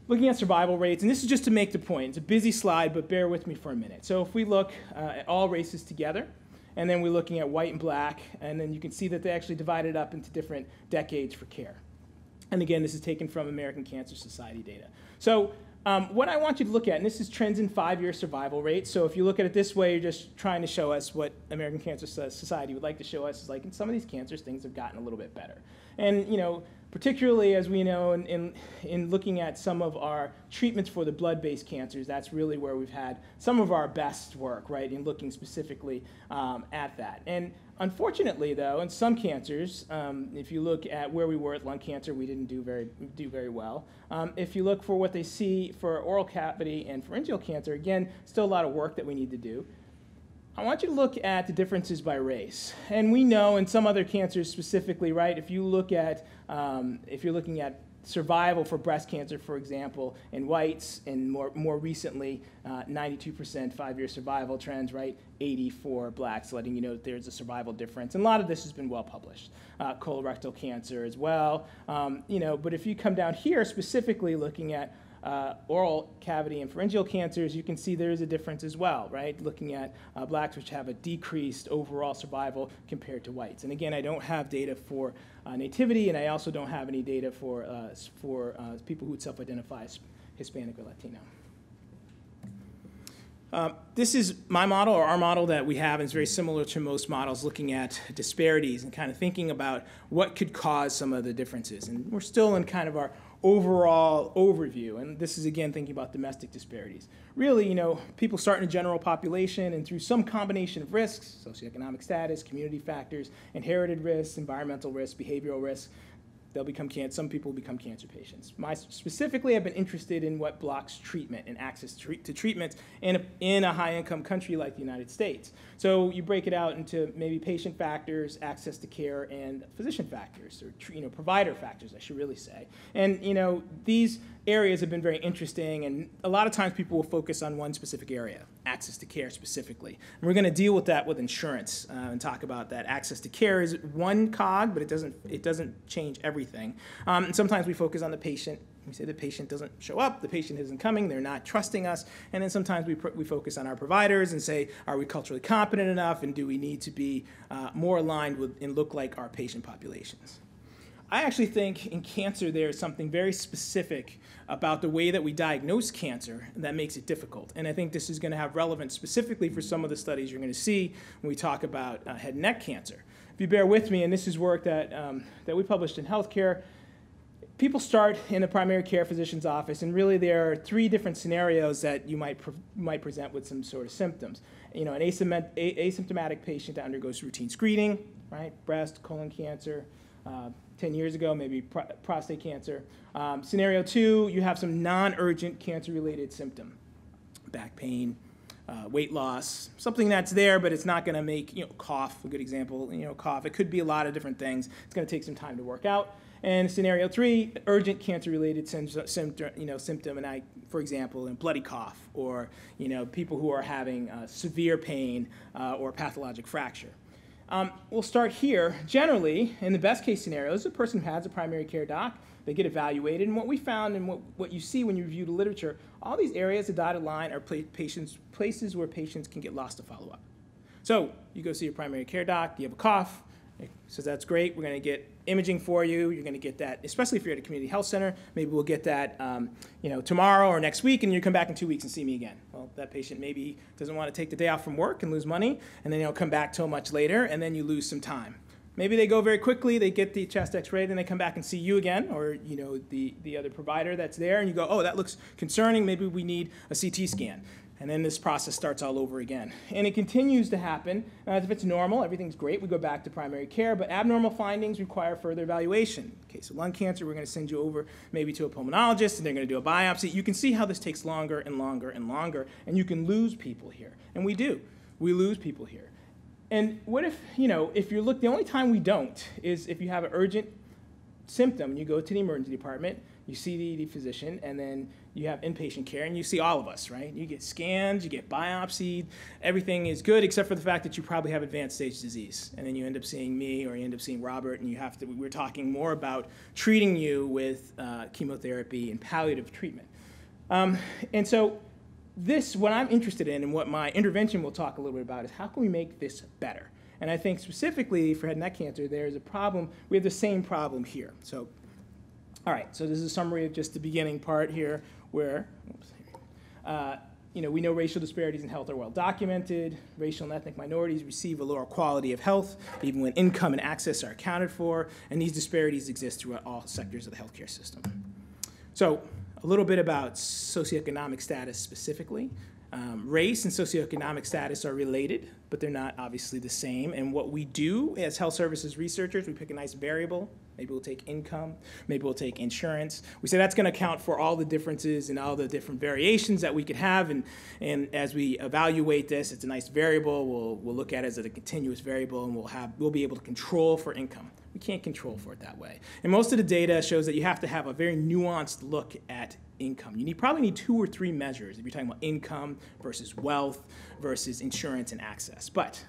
looking at survival rates, and this is just to make the point. It's a busy slide, but bear with me for a minute. So if we look at all races together, and then we're looking at white and black, and then you can see that they actually divided up into different decades for care. And again, this is taken from American Cancer Society data. So what I want you to look at, and this is trends in 5-year survival rates. So if you look at it this way, you're just trying to show us what American Cancer Society would like to show us is like in some of these cancers, things have gotten a little bit better. And particularly as we know in looking at some of our treatments for the blood-based cancers, that's really where we've had some of our best work, right, in looking specifically at that. And unfortunately, though, in some cancers, if you look at where we were at lung cancer, we didn't do very well. If you look for what they see for oral cavity and pharyngeal cancer, again, still a lot of work that we need to do. I want you to look at the differences by race. And we know in some other cancers specifically, right, if you look at, if you're looking at survival for breast cancer, for example, in whites, and more recently, 92% 5-year survival trends, right, 80 for blacks, letting you know that there's a survival difference. And a lot of this has been well published. Colorectal cancer as well, you know, but if you come down here, specifically looking at oral cavity and pharyngeal cancers, you can see there is a difference as well, right? Looking at blacks, which have a decreased overall survival compared to whites. And again, I don't have data for nativity, and I also don't have any data for people who would self-identify as Hispanic or Latino. This is my model, or our model that we have, and it's very similar to most models, looking at disparities and kind of thinking about what could cause some of the differences. And we're still in kind of our overall overview, and this is again thinking about domestic disparities. Really, you know, people start in a general population, and through some combination of risks, socioeconomic status, community factors, inherited risks, environmental risks, behavioral risks, they'll become some people become cancer patients. Specifically, I've been interested in what blocks treatment and access to treatments in a high-income country like the United States. So you break it out into maybe patient factors, access to care, and physician factors, or provider factors, I should really say. And these areas have been very interesting, and a lot of times people will focus on one specific area, access to care specifically. And we're going to deal with that with insurance and talk about that. Access to care is one cog, but it doesn't change everything. And sometimes we focus on the patient. We say the patient doesn't show up, the patient isn't coming, they're not trusting us, and then sometimes we focus on our providers and say, are we culturally competent enough, and do we need to be more aligned with and look like our patient populations? I actually think in cancer there is something very specific about the way that we diagnose cancer that makes it difficult. And I think this is going to have relevance specifically for some of the studies you're going to see when we talk about head and neck cancer. If you bear with me, and this is work that we published in Healthcare, people start in a primary care physician's office, and really there are 3 different scenarios that you might present with some sort of symptoms. An asymptomatic patient that undergoes routine screening, right? Breast, colon cancer, 10 years ago, maybe prostate cancer. Scenario 2, you have some non-urgent cancer-related symptom, back pain, weight loss, something that's there, but it's not going to make, cough, a good example, cough. It could be a lot of different things. It's going to take some time to work out. And scenario 3, urgent cancer-related symptom, and for example, a bloody cough, or people who are having severe pain or pathologic fracture. We'll start here. Generally, in the best case scenarios, a person has a primary care doc, they get evaluated, and what we found and what you see when you review the literature, all these areas, the dotted line, are places where patients can get lost to follow-up. So you go see your primary care doc, you have a cough, it says that's great, we're going to get imaging for you, you're going to get that, especially if you're at a community health center, maybe we'll get that tomorrow or next week, and you come back in 2 weeks and see me again. Well, that patient maybe doesn't want to take the day off from work and lose money, and then come back till much later, and then you lose some time. Maybe they go very quickly, they get the chest x-ray, then they come back and see you again, or the other provider that's there, and you go, oh, that looks concerning, maybe we need a CT scan. And then this process starts all over again. And it continues to happen. If it's normal, everything's great, we go back to primary care, but abnormal findings require further evaluation. In the case of lung cancer, we're going to send you over maybe to a pulmonologist, and they're going to do a biopsy. You can see how this takes longer and longer and longer, and you can lose people here. And we do. We lose people here. And what if, if you look, the only time we don't is if you have an urgent symptom, you go to the emergency department, you see the physician, and then you have inpatient care, and you see all of us, right? You get scans, you get biopsied, everything is good except for the fact that you probably have advanced stage disease. And then you end up seeing me, or you end up seeing Robert, and we're talking more about treating you with chemotherapy and palliative treatment. And so what I'm interested in, and what my intervention will talk a little bit about, is how can we make this better? And I think specifically for head and neck cancer, there's a problem. We have the same problem here. So, all right, so this is a summary of just the beginning part here where, we know racial disparities in health are well documented. Racial and ethnic minorities receive a lower quality of health, even when income and access are accounted for, and these disparities exist throughout all sectors of the healthcare system. So a little bit about socioeconomic status specifically. Race and socioeconomic status are related, but they're not obviously the same. And what we do as health services researchers, we pick a nice variable. Maybe we'll take income, maybe we'll take insurance. We say that's going to account for all the differences and all the different variations that we could have. And as we evaluate this, it's a nice variable. We'll look at it as a continuous variable, and we'll be able to control for income. We can't control for it that way. And most of the data shows that you have to have a very nuanced look at income. You probably need 2 or 3 measures if you're talking about income versus wealth versus insurance and access. But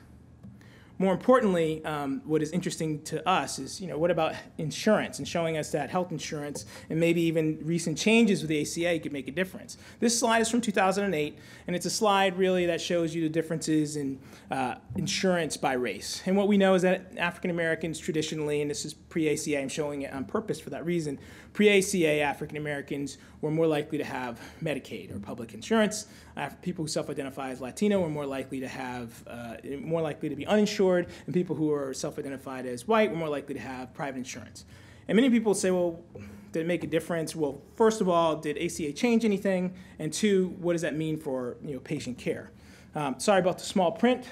more importantly, what is interesting to us is, what about insurance, and showing us that health insurance and maybe even recent changes with the ACA could make a difference. This slide is from 2008, and it's a slide really that shows you the differences in insurance by race. And what we know is that African Americans traditionally, and this is pre-ACA, I'm showing it on purpose for that reason, pre-ACA African Americans were more likely to have Medicaid or public insurance. People who self-identify as Latino were more likely to be uninsured, and people who are self-identified as white were more likely to have private insurance. And many people say, well, did it make a difference? Well, first of all, did ACA change anything? And 2, what does that mean for patient care? Sorry about the small print.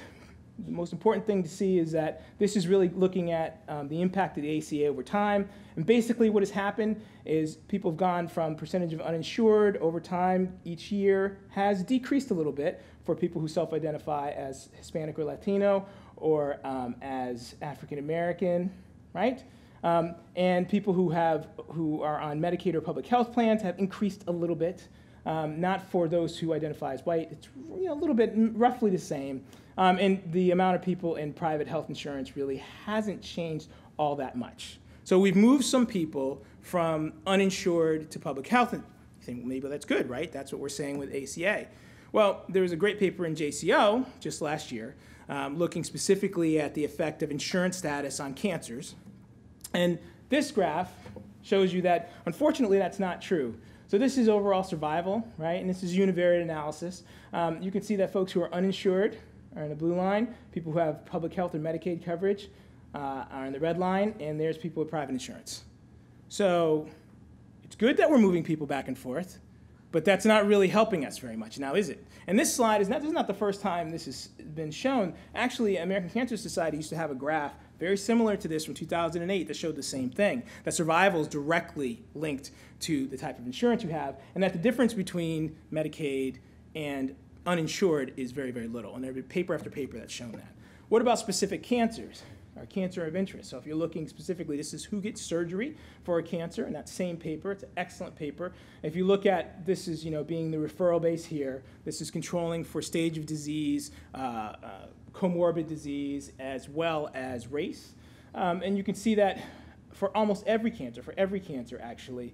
The most important thing to see is that this is really looking at the impact of the ACA over time. And basically what has happened is people have gone from percentage of uninsured over time each year has decreased a little bit for people who self-identify as Hispanic or Latino or as African American, right? And people who are on Medicaid or public health plans have increased a little bit. Not for those who identify as white. It's a little bit roughly the same. And the amount of people in private health insurance really hasn't changed all that much. So we've moved some people from uninsured to public health. And you think, well, maybe that's good, right? That's what we're saying with ACA. Well, there was a great paper in JCO just last year looking specifically at the effect of insurance status on cancers. And this graph shows you that, unfortunately, that's not true. So this is overall survival, right? And this is univariate analysis. You can see that folks who are uninsured are in the blue line. People who have public health or Medicaid coverage are in the red line. And there's people with private insurance. So it's good that we're moving people back and forth, but that's not really helping us very much now, is it? And this slide this is not the first time this has been shown. Actually, American Cancer Society used to have a graph very similar to this from 2008 that showed the same thing, that survival is directly linked to the type of insurance you have, and that the difference between Medicaid and uninsured is very, very little. And there's been paper after paper that's shown that. What about specific cancers? Our cancer of interest. So if you're looking specifically, this is who gets surgery for a cancer, and that same paper, it's an excellent paper. If you look at, this is being the referral base here, this is controlling for stage of disease, comorbid disease, as well as race. And you can see that for almost every cancer actually,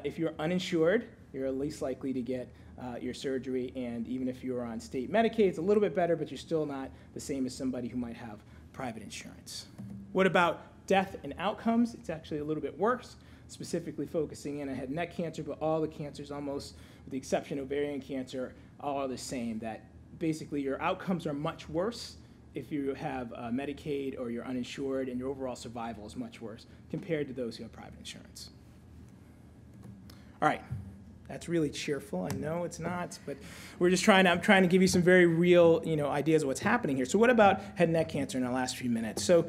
if you're uninsured, you're least likely to get your surgery, and even if you're on state Medicaid, it's a little bit better, but you're still not the same as somebody who might have private insurance. What about death and outcomes? It's actually a little bit worse, specifically focusing in on head and neck cancer, but all the cancers, almost with the exception of ovarian cancer, all are the same, that basically your outcomes are much worse if you have Medicaid or you're uninsured, and your overall survival is much worse compared to those who have private insurance. All right. That's really cheerful. I know it's not, but I'm trying to give you some very real, ideas of what's happening here. So what about head and neck cancer in our last few minutes? So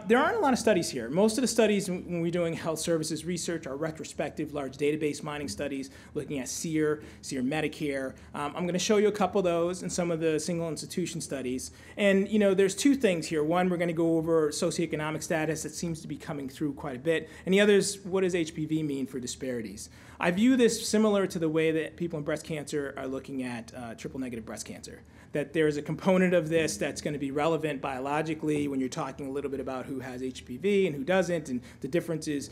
there aren't a lot of studies here. Most of the studies when we're doing health services research are retrospective, large database mining studies looking at ASIR, Medicare. I'm going to show you a couple of those and some of the single institution studies. And, there's 2 things here. One, we're going to go over socioeconomic status that seems to be coming through quite a bit. And the other is, what does HPV mean for disparities? I view this similar to the way that people in breast cancer are looking at triple-negative breast cancer, that there's a component of this that's going to be relevant biologically when you're talking a little bit about who has HPV and who doesn't and the differences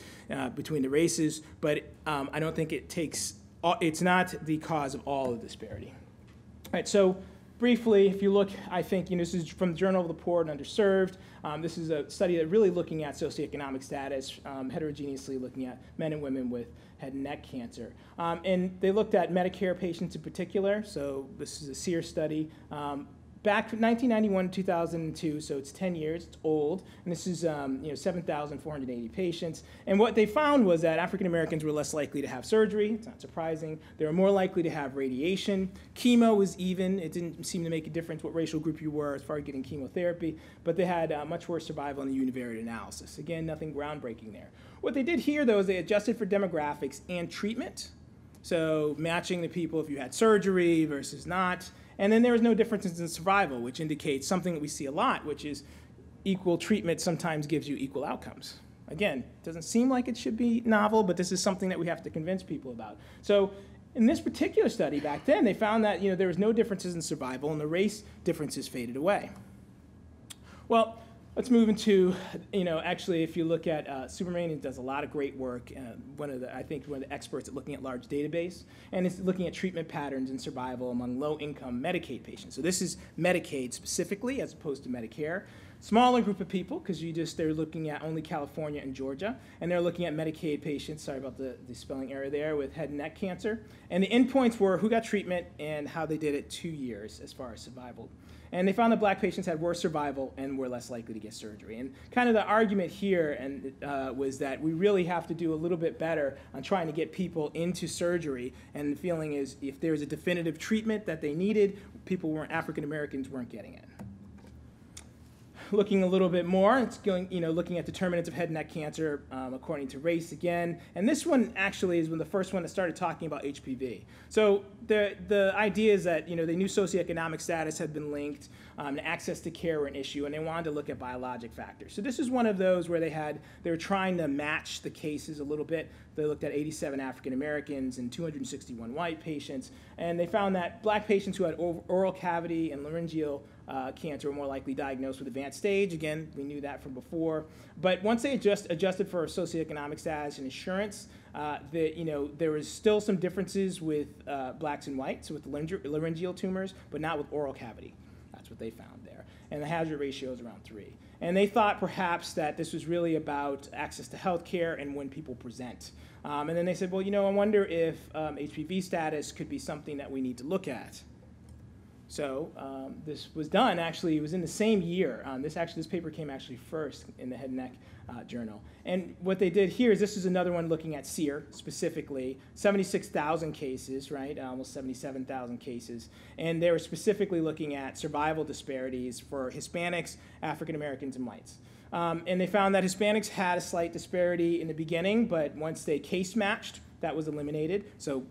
between the races, but I don't think it's not the cause of all of the disparity. All right, so briefly, if you look, I think, this is from the Journal of the Poor and Underserved. This is a study that really looking at socioeconomic status, heterogeneously looking at men and women with head and neck cancer. And they looked at Medicare patients in particular. So this is a ASIR study. Back from 1991 to 2002, so it's 10 years, it's old, and this is 7,480 patients. And what they found was that African Americans were less likely to have surgery. It's not surprising. They were more likely to have radiation. Chemo was even. It didn't seem to make a difference what racial group you were as far as getting chemotherapy, but they had much worse survival in the univariate analysis. Again, nothing groundbreaking there. What they did here, though, is they adjusted for demographics and treatment, so matching the people if you had surgery versus not. And then there was no differences in survival, which indicates something that we see a lot, which is equal treatment sometimes gives you equal outcomes. Again, it doesn't seem like it should be novel, but this is something that we have to convince people about. So in this particular study back then, they found that there was no differences in survival, and the race differences faded away. Well, let's move into, actually, if you look at Superman, does a lot of great work. I think one of the experts at looking at large database, and it's looking at treatment patterns and survival among low-income Medicaid patients. So this is Medicaid specifically, as opposed to Medicare. Smaller group of people, because they're looking at only California and Georgia, and they're looking at Medicaid patients, sorry about the spelling error there, with head and neck cancer. And the endpoints were who got treatment and how they did it 2 years as far as survival. And they found that black patients had worse survival and were less likely to get surgery. And kind of the argument here was that we really have to do a little bit better on trying to get people into surgery. And the feeling is if there's a definitive treatment that they needed, African Americans weren't getting it. Looking a little bit more, it's going, looking at determinants of head and neck cancer according to race again. And this one actually is the first one that started talking about HPV. So the idea is that, they knew socioeconomic status had been linked, and access to care were an issue, and they wanted to look at biologic factors. So this is one of those where they were trying to match the cases a little bit. They looked at 87 African Americans and 261 white patients, and they found that black patients who had oral cavity and laryngeal cancer were more likely diagnosed with advanced stage. Again, we knew that from before. But once they adjusted for socioeconomic status and insurance, there was still some differences with blacks and whites, with laryngeal tumors, but not with oral cavity. That's what they found there. And the hazard ratio is around 3. And they thought perhaps that this was really about access to health care and when people present. And then they said, well, I wonder if HPV status could be something that we need to look at. So this was done, actually, it was in the same year. This paper came actually first in the Head and Neck Journal. And what they did here is this is another one looking at SEER specifically, 76,000 cases, right, almost 77,000 cases. And they were specifically looking at survival disparities for Hispanics, African Americans, and whites. And they found that Hispanics had a slight disparity in the beginning, but once they case matched, that was eliminated, so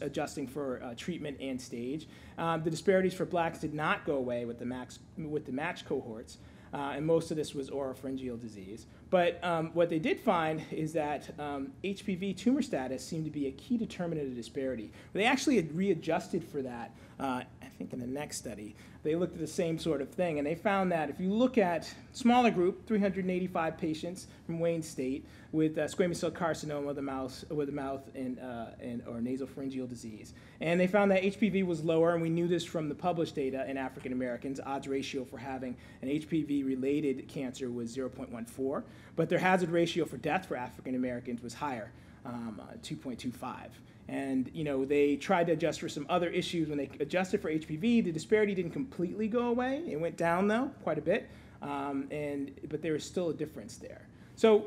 adjusting for treatment and stage. The disparities for blacks did not go away with the matched cohorts, and most of this was oropharyngeal disease. But what they did find is that HPV tumor status seemed to be a key determinant of disparity. They actually had readjusted for that, I think in the next study. They looked at the same sort of thing, and they found that if you look at smaller group, 385 patients from Wayne State with squamous cell carcinoma of the mouth or nasopharyngeal disease. And they found that HPV was lower, and we knew this from the published data in African Americans. Odds ratio for having an HPV-related cancer was 0.14, but their hazard ratio for death for African Americans was higher, 2.25. And they tried to adjust for some other issues. When they adjusted for HPV, the disparity didn't completely go away. It went down, though, quite a bit. But there was still a difference there. So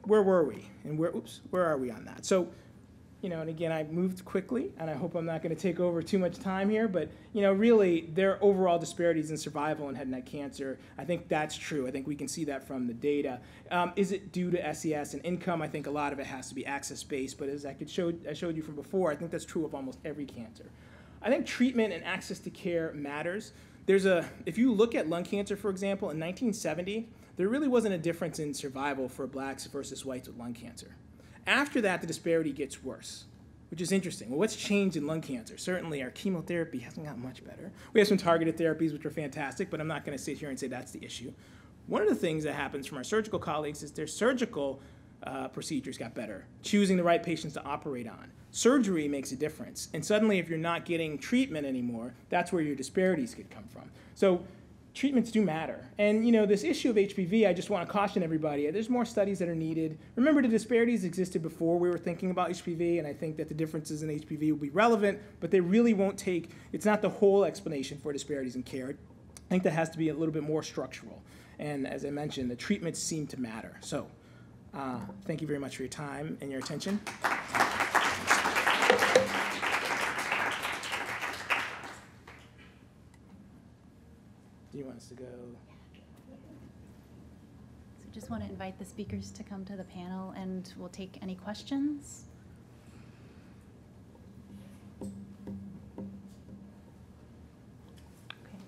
where were we? And where are we on that? So, and again, I moved quickly, and I hope I'm not going to take over too much time here, but, really, there are overall disparities in survival in head and neck cancer. I think that's true. I think we can see that from the data. Is it due to SES and income? I think a lot of it has to be access-based, but as I showed you from before, I think that's true of almost every cancer. I think treatment and access to care matters. If you look at lung cancer, for example, in 1970, there really wasn't a difference in survival for blacks versus whites with lung cancer. After that, the disparity gets worse, which is interesting. Well, what's changed in lung cancer? Certainly, our chemotherapy hasn't gotten much better. We have some targeted therapies, which are fantastic, but I'm not going to sit here and say that's the issue. One of the things that happens from our surgical colleagues is their surgical procedures got better. Choosing the right patients to operate on. Surgery makes a difference. And suddenly, if you're not getting treatment anymore, that's where your disparities could come from. So treatments do matter. And this issue of HPV, I just want to caution everybody, there's more studies that are needed. Remember, the disparities existed before we were thinking about HPV, and I think that the differences in HPV will be relevant, but they really won't take, it's not the whole explanation for disparities in care. I think that has to be a little bit more structural. And as I mentioned, the treatments seem to matter. So thank you very much for your time and your attention. Do you want us to go? So just want to invite the speakers to come to the panel, and we'll take any questions. Okay,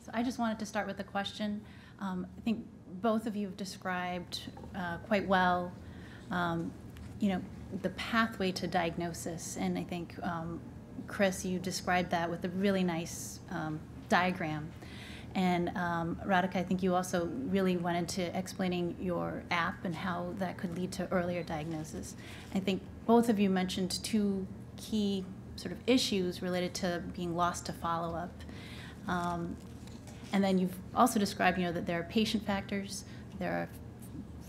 so I just wanted to start with a question. I think both of you have described quite well, the pathway to diagnosis, and I think, Chris, you described that with a really nice diagram. And Radhika, I think you also really went into explaining your app and how that could lead to earlier diagnosis. I think both of you mentioned two key sort of issues related to being lost to follow-up. And then you've also described, that there are patient factors, there are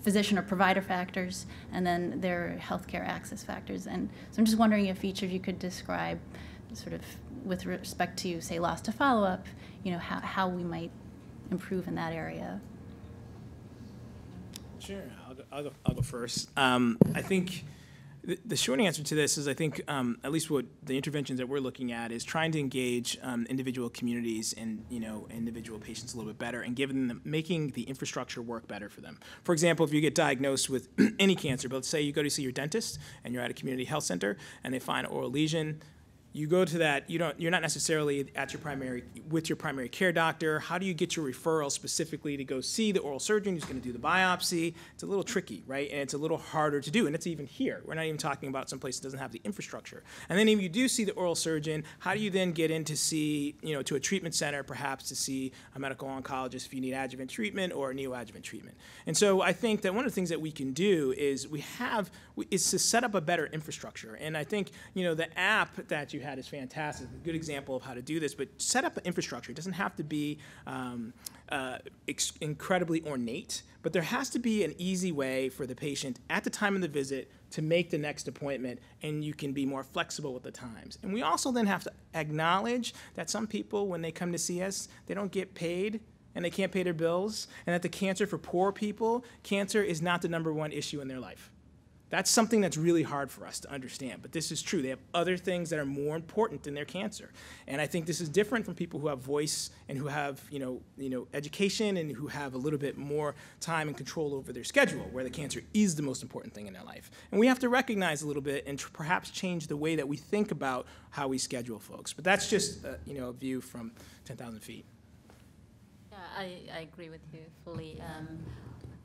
physician or provider factors, and then there are healthcare access factors. And so I'm just wondering if each of you could describe sort of with respect to, say, lost to follow-up, how we might improve in that area. Sure, I'll go first. I think the short answer to this is I think at least what the interventions that we're looking at is trying to engage individual communities and individual patients a little bit better and making the infrastructure work better for them. For example, if you get diagnosed with any cancer, but let's say you go to see your dentist and you're at a community health center and they find an oral lesion. You go to that, you're not necessarily with your primary care doctor. How do you get your referral specifically to go see the oral surgeon who's going to do the biopsy? It's a little tricky, right? And it's a little harder to do. And it's even here. We're not even talking about some place that doesn't have the infrastructure. And then if you do see the oral surgeon, how do you then get in to see, to a treatment center, perhaps to see a medical oncologist if you need adjuvant treatment or neoadjuvant treatment? And so I think that one of the things that we can do is is to set up a better infrastructure. And I think, the app that you had is fantastic, a good example of how to do this, but set up the infrastructure. It doesn't have to be incredibly ornate, but there has to be an easy way for the patient at the time of the visit to make the next appointment, and you can be more flexible with the times. And we also then have to acknowledge that some people, when they come to see us, they don't get paid and they can't pay their bills, and that the cancer for poor people, cancer is not the #1 issue in their life. That's something that's really hard for us to understand, but this is true. They have other things that are more important than their cancer. And I think this is different from people who have voice and who have, education and who have a little bit more time and control over their schedule, where the cancer is the most important thing in their life. And we have to recognize a little bit and perhaps change the way that we think about how we schedule folks. But that's just, a view from 10,000 feet. Yeah, I agree with you fully.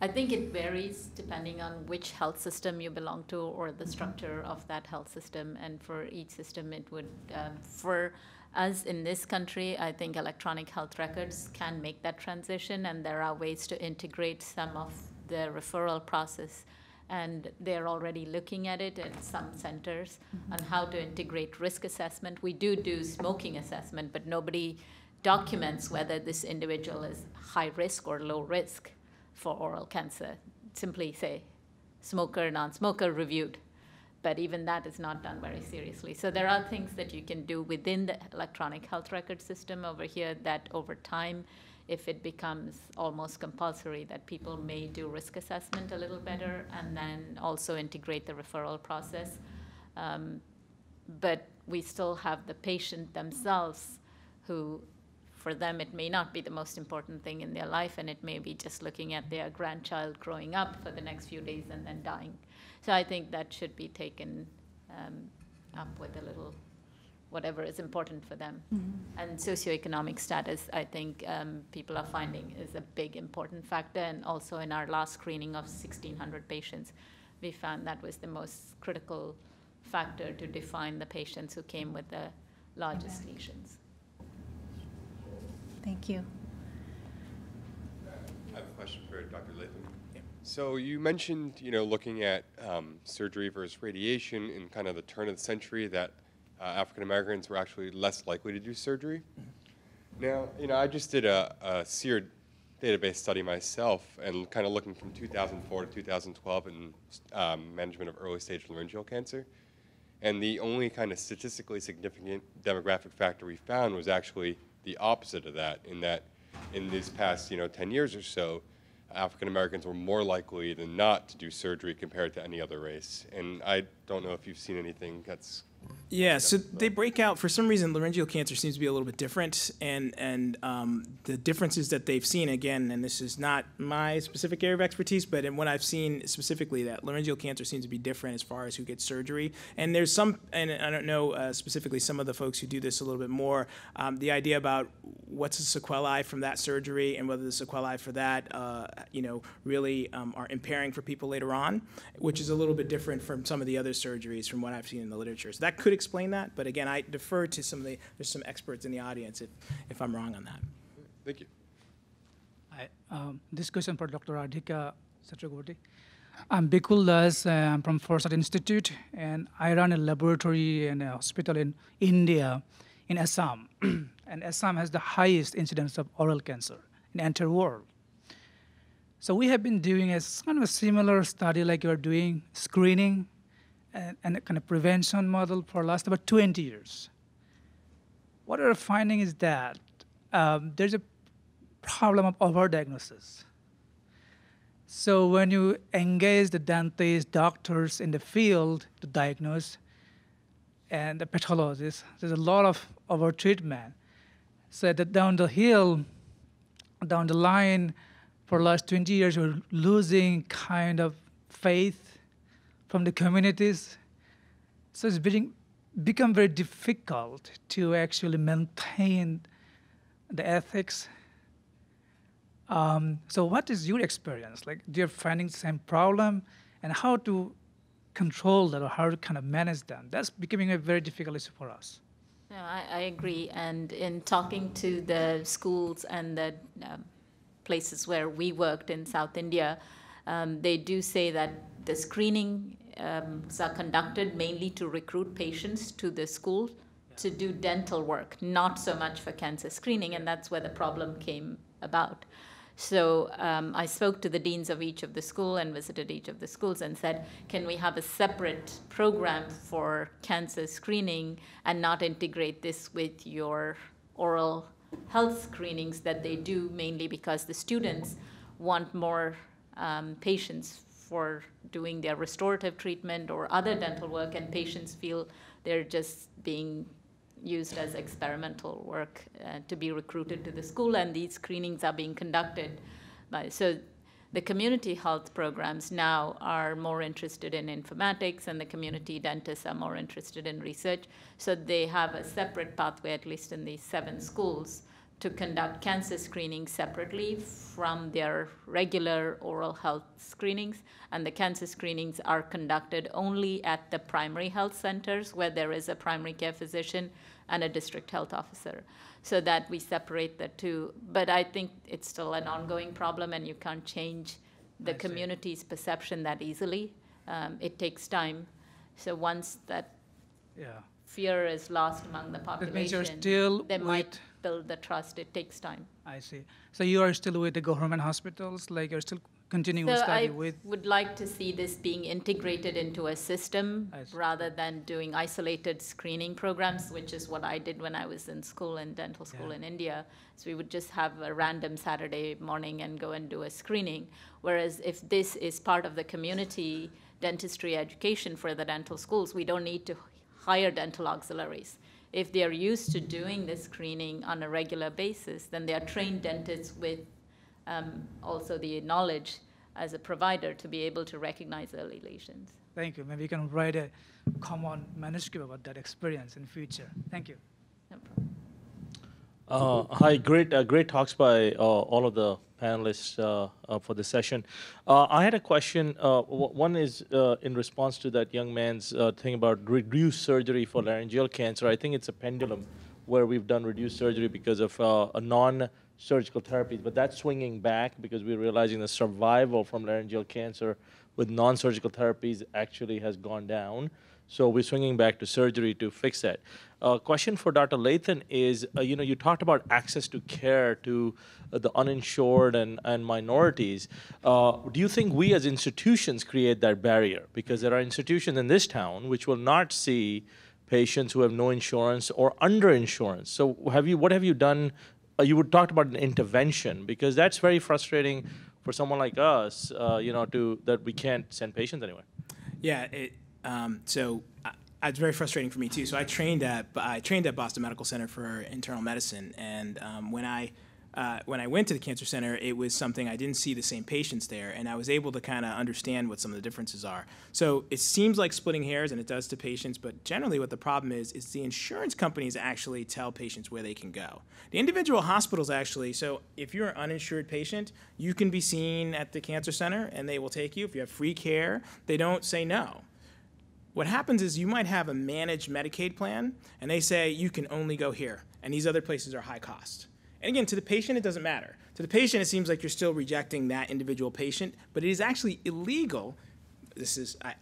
I think it varies depending on which health system you belong to or the structure of that health system. And for each system, it would, for us in this country, I think electronic health records can make that transition, and there are ways to integrate some of the referral process. And they're already looking at it at some centers on how to integrate risk assessment. We do smoking assessment, but nobody documents whether this individual is high risk or low risk for oral cancer. Simply say smoker, non-smoker, reviewed. But even that is not done very seriously. So there are things that you can do within the electronic health record system over here that over time, if it becomes almost compulsory, that people may do risk assessment a little better and then also integrate the referral process. But we still have the patient themselves who, for them, it may not be the most important thing in their life, and it may be just looking at their grandchild growing up for the next few days and then dying. So I think that should be taken up with a little, whatever is important for them. Mm-hmm. And socioeconomic status, I think people are finding is a big important factor. And also in our last screening of 1,600 patients, we found that was the most critical factor to define the patients who came with the largest lesions. Thank you. I have a question for Dr. Lathan. Yeah. So you mentioned, looking at surgery versus radiation in kind of the turn of the century, that African Americans were actually less likely to do surgery. Now, I just did a ASIR database study myself, and kind of looking from 2004 to 2012 in management of early stage laryngeal cancer. And the only kind of statistically significant demographic factor we found was actually the opposite of that, in that in these past 10 years or so, African Americans were more likely than not to do surgery compared to any other race. And I don't know if you've seen anything that's... Yeah, so they break out, for some reason, laryngeal cancer seems to be a little bit different, and the differences that they've seen, again, and this is not my specific area of expertise, but in what I've seen specifically, that laryngeal cancer seems to be different as far as who gets surgery. And there's some, and I don't know specifically some of the folks who do this a little bit more, the idea about what's the sequelae from that surgery and whether the sequelae for that, really are impairing for people later on, which is a little bit different from some of the other surgeries from what I've seen in the literature. So that could explain that, but again, I defer to there's some experts in the audience if I'm wrong on that. Thank you. This question for Dr. Radhika Chigurupati. I'm Bikul Das. I'm from Forsat Institute, and I run a laboratory and a hospital in India, in Assam. And Assam has the highest incidence of oral cancer in the entire world. So we have been doing a kind of a similar study like you're doing, screening, and a kind of prevention model for last about 20 years. What we're finding is that there's a problem of overdiagnosis. So when you engage the dentists, doctors in the field to diagnose, and the pathologists, there's a lot of overtreatment. So that down the line, for the last 20 years, we're losing kind of faith from the communities. So it's become very difficult to actually maintain the ethics. So what is your experience? Like, do you finding the same problem, and how to control that, or how to kind of manage them? That's becoming a very difficult issue for us. No, I agree. And in talking to the schools and the places where we worked in South India, they do say that the screening are conducted mainly to recruit patients to the school to do dental work, not so much for cancer screening, and that's where the problem came about. So I spoke to the deans of each of the school and visited each of the schools and said, can we have a separate program for cancer screening and not integrate this with your oral health screenings that they do, mainly because the students want more patients for doing their restorative treatment or other dental work, and patients feel they're just being used as experimental work to be recruited to the school, and these screenings are being conducted by. So the community health programs now are more interested in informatics, and the community dentists are more interested in research. So they have a separate pathway, at least in these 7 schools, to conduct cancer screenings separately from their regular oral health screenings. And the cancer screenings are conducted only at the primary health centers where there is a primary care physician and a district health officer, so that we separate the two. But I think it's still an ongoing problem, and you can't change the community's perception that easily. It takes time. So once that fear is lost among the population, they might build the trust. It takes time. I see. So you are still with the government hospitals, like you're still continuing to study with? I would like to see this being integrated into a system rather than doing isolated screening programs, which is what I did when I was in school, in dental school in India. So we would just have a random Saturday morning and go and do a screening. Whereas if this is part of the community dentistry education for the dental schools, we don't need to hire dental auxiliaries. If they are used to doing this screening on a regular basis, then they are trained dentists with also the knowledge as a provider to be able to recognize early lesions. Thank you. Maybe you can write a common manuscript about that experience in future. Thank you. No problem. Hi, great talks by all of the panelists for this session. I had a question. One is in response to that young man's thing about reduced surgery for laryngeal cancer. I think it's a pendulum where we've done reduced surgery because of a surgical therapies, but that's swinging back because we're realizing the survival from laryngeal cancer with non-surgical therapies actually has gone down. So we're swinging back to surgery to fix that. Question for Dr. Lathan is, you talked about access to care to the uninsured and minorities. Do you think we as institutions create that barrier? Because there are institutions in this town which will not see patients who have no insurance or underinsurance. So what have you done? You talked about an intervention, because that's very frustrating for someone like us, that we can't send patients anywhere. Yeah, it's very frustrating for me too. So I trained at Boston Medical Center for internal medicine, and when I went to the cancer center, it was something I didn't see the same patients there, and I was able to kind of understand what some of the differences are. So it seems like splitting hairs, and it does to patients, but generally what the problem is the insurance companies actually tell patients where they can go. The individual hospitals actually, so if you're an uninsured patient, you can be seen at the cancer center, and they will take you. If you have free care, they don't say no. What happens is you might have a managed Medicaid plan, and they say you can only go here, and these other places are high cost. And again, to the patient, it doesn't matter. To the patient, it seems like you're still rejecting that individual patient, but it is actually illegal.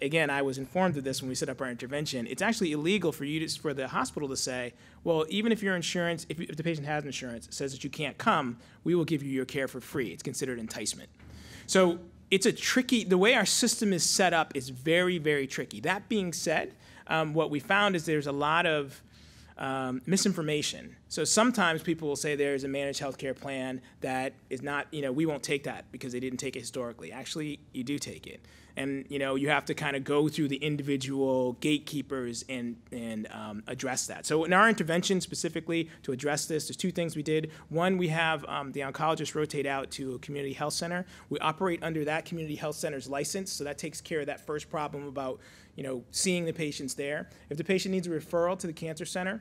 Again, I was informed of this when we set up our intervention. It's actually illegal for the hospital to say, well, even if your insurance, if the patient has insurance, says that you can't come, we will give you your care for free. It's considered enticement. So it's the way our system is set up is very, very tricky. That being said, what we found is there's a lot of misinformation. So sometimes people will say there's a managed healthcare plan that is not, we won't take that because they didn't take it historically. Actually, you do take it. And, you have to kind of go through the individual gatekeepers and address that. So in our intervention specifically to address this, there's two things we did. One, we have the oncologists rotate out to a community health center. We operate under that community health center's license, so that takes care of that first problem about seeing the patients there. If the patient needs a referral to the cancer center,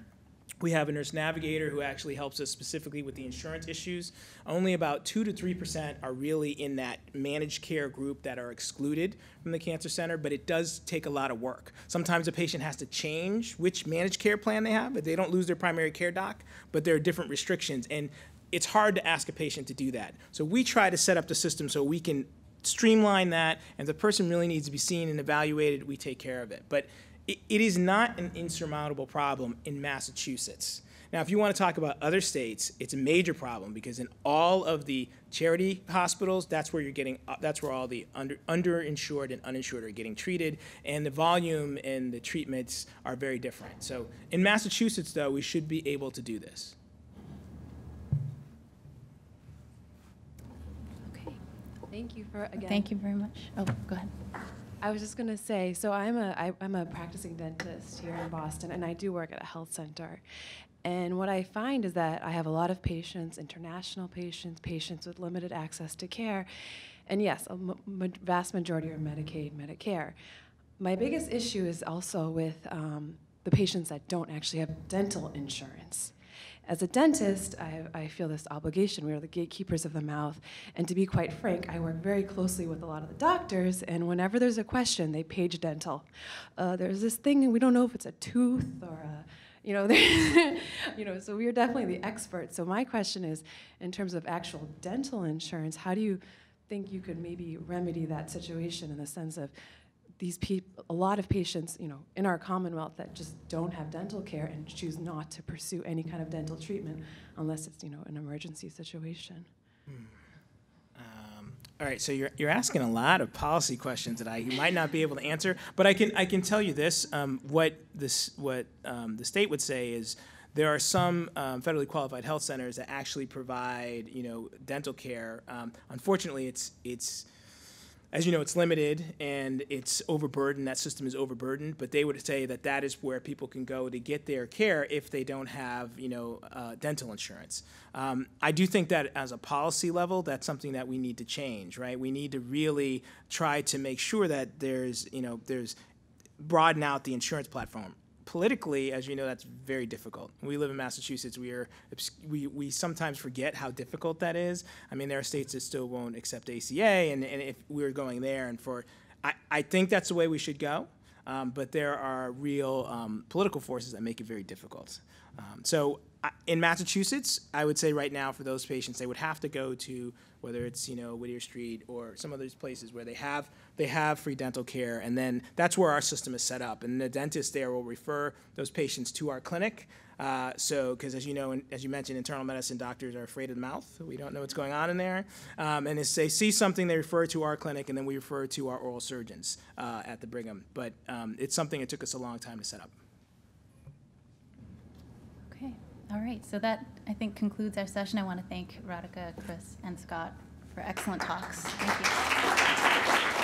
we have a nurse navigator who actually helps us specifically with the insurance issues. Only about 2 to 3% are really in that managed care group that are excluded from the cancer center, but it does take a lot of work. Sometimes a patient has to change which managed care plan they have, but they don't lose their primary care doc, but there are different restrictions, and it's hard to ask a patient to do that. So we try to set up the system so we can streamline that, and if the person really needs to be seen and evaluated, we take care of it. But it is not an insurmountable problem in Massachusetts. Now, if you want to talk about other states, it's a major problem because in all of the charity hospitals, that's where all the underinsured and uninsured are getting treated, and the volume and the treatments are very different. So in Massachusetts, though, we should be able to do this. Thank you again. Thank you very much. Oh, go ahead. I was just going to say, so I'm a practicing dentist here in Boston, and I do work at a health center. And what I find is that I have a lot of patients, international patients, patients with limited access to care, and yes, a vast majority are Medicaid, Medicare. My biggest issue is also with the patients that don't actually have dental insurance. As a dentist, I feel this obligation. We are the gatekeepers of the mouth. And to be quite frank, I work very closely with a lot of the doctors, and whenever there's a question, they page dental. There's this thing, and we don't know if it's a tooth or so we are definitely the experts. So my question is, in terms of actual dental insurance, how do you think you could maybe remedy that situation in the sense of a lot of patients, in our Commonwealth that just don't have dental care and choose not to pursue any kind of dental treatment unless it's, an emergency situation. All right, so you're asking a lot of policy questions that you might not be able to answer, but I can tell you this: what the state would say is there are some federally qualified health centers that actually provide dental care. Unfortunately, it's as you know, it's limited and it's overburdened. That system is overburdened, but they would say that is where people can go to get their care if they don't have, dental insurance. I do think that as a policy level, that's something that we need to change, right? We need to really try to make sure that there's broaden out the insurance platform. Politically, as you know, that's very difficult. We live in Massachusetts. We sometimes forget how difficult that is. I mean, there are states that still won't accept ACA, and if we were going there, I think that's the way we should go. But there are real political forces that make it very difficult. So In Massachusetts, I would say right now for those patients, they would have to go to whether it's Whittier Street or some of those places where they have free dental care, and then that's where our system is set up. And the dentist there will refer those patients to our clinic. Because as you know, as you mentioned, internal medicine doctors are afraid of the mouth. We don't know what's going on in there. And if they see something, they refer to our clinic, and then we refer to our oral surgeons at the Brigham. But it's something that took us a long time to set up. Okay. All right. So that, I think, concludes our session. I want to thank Radhika, Chris, and Scott for excellent talks. Thank you.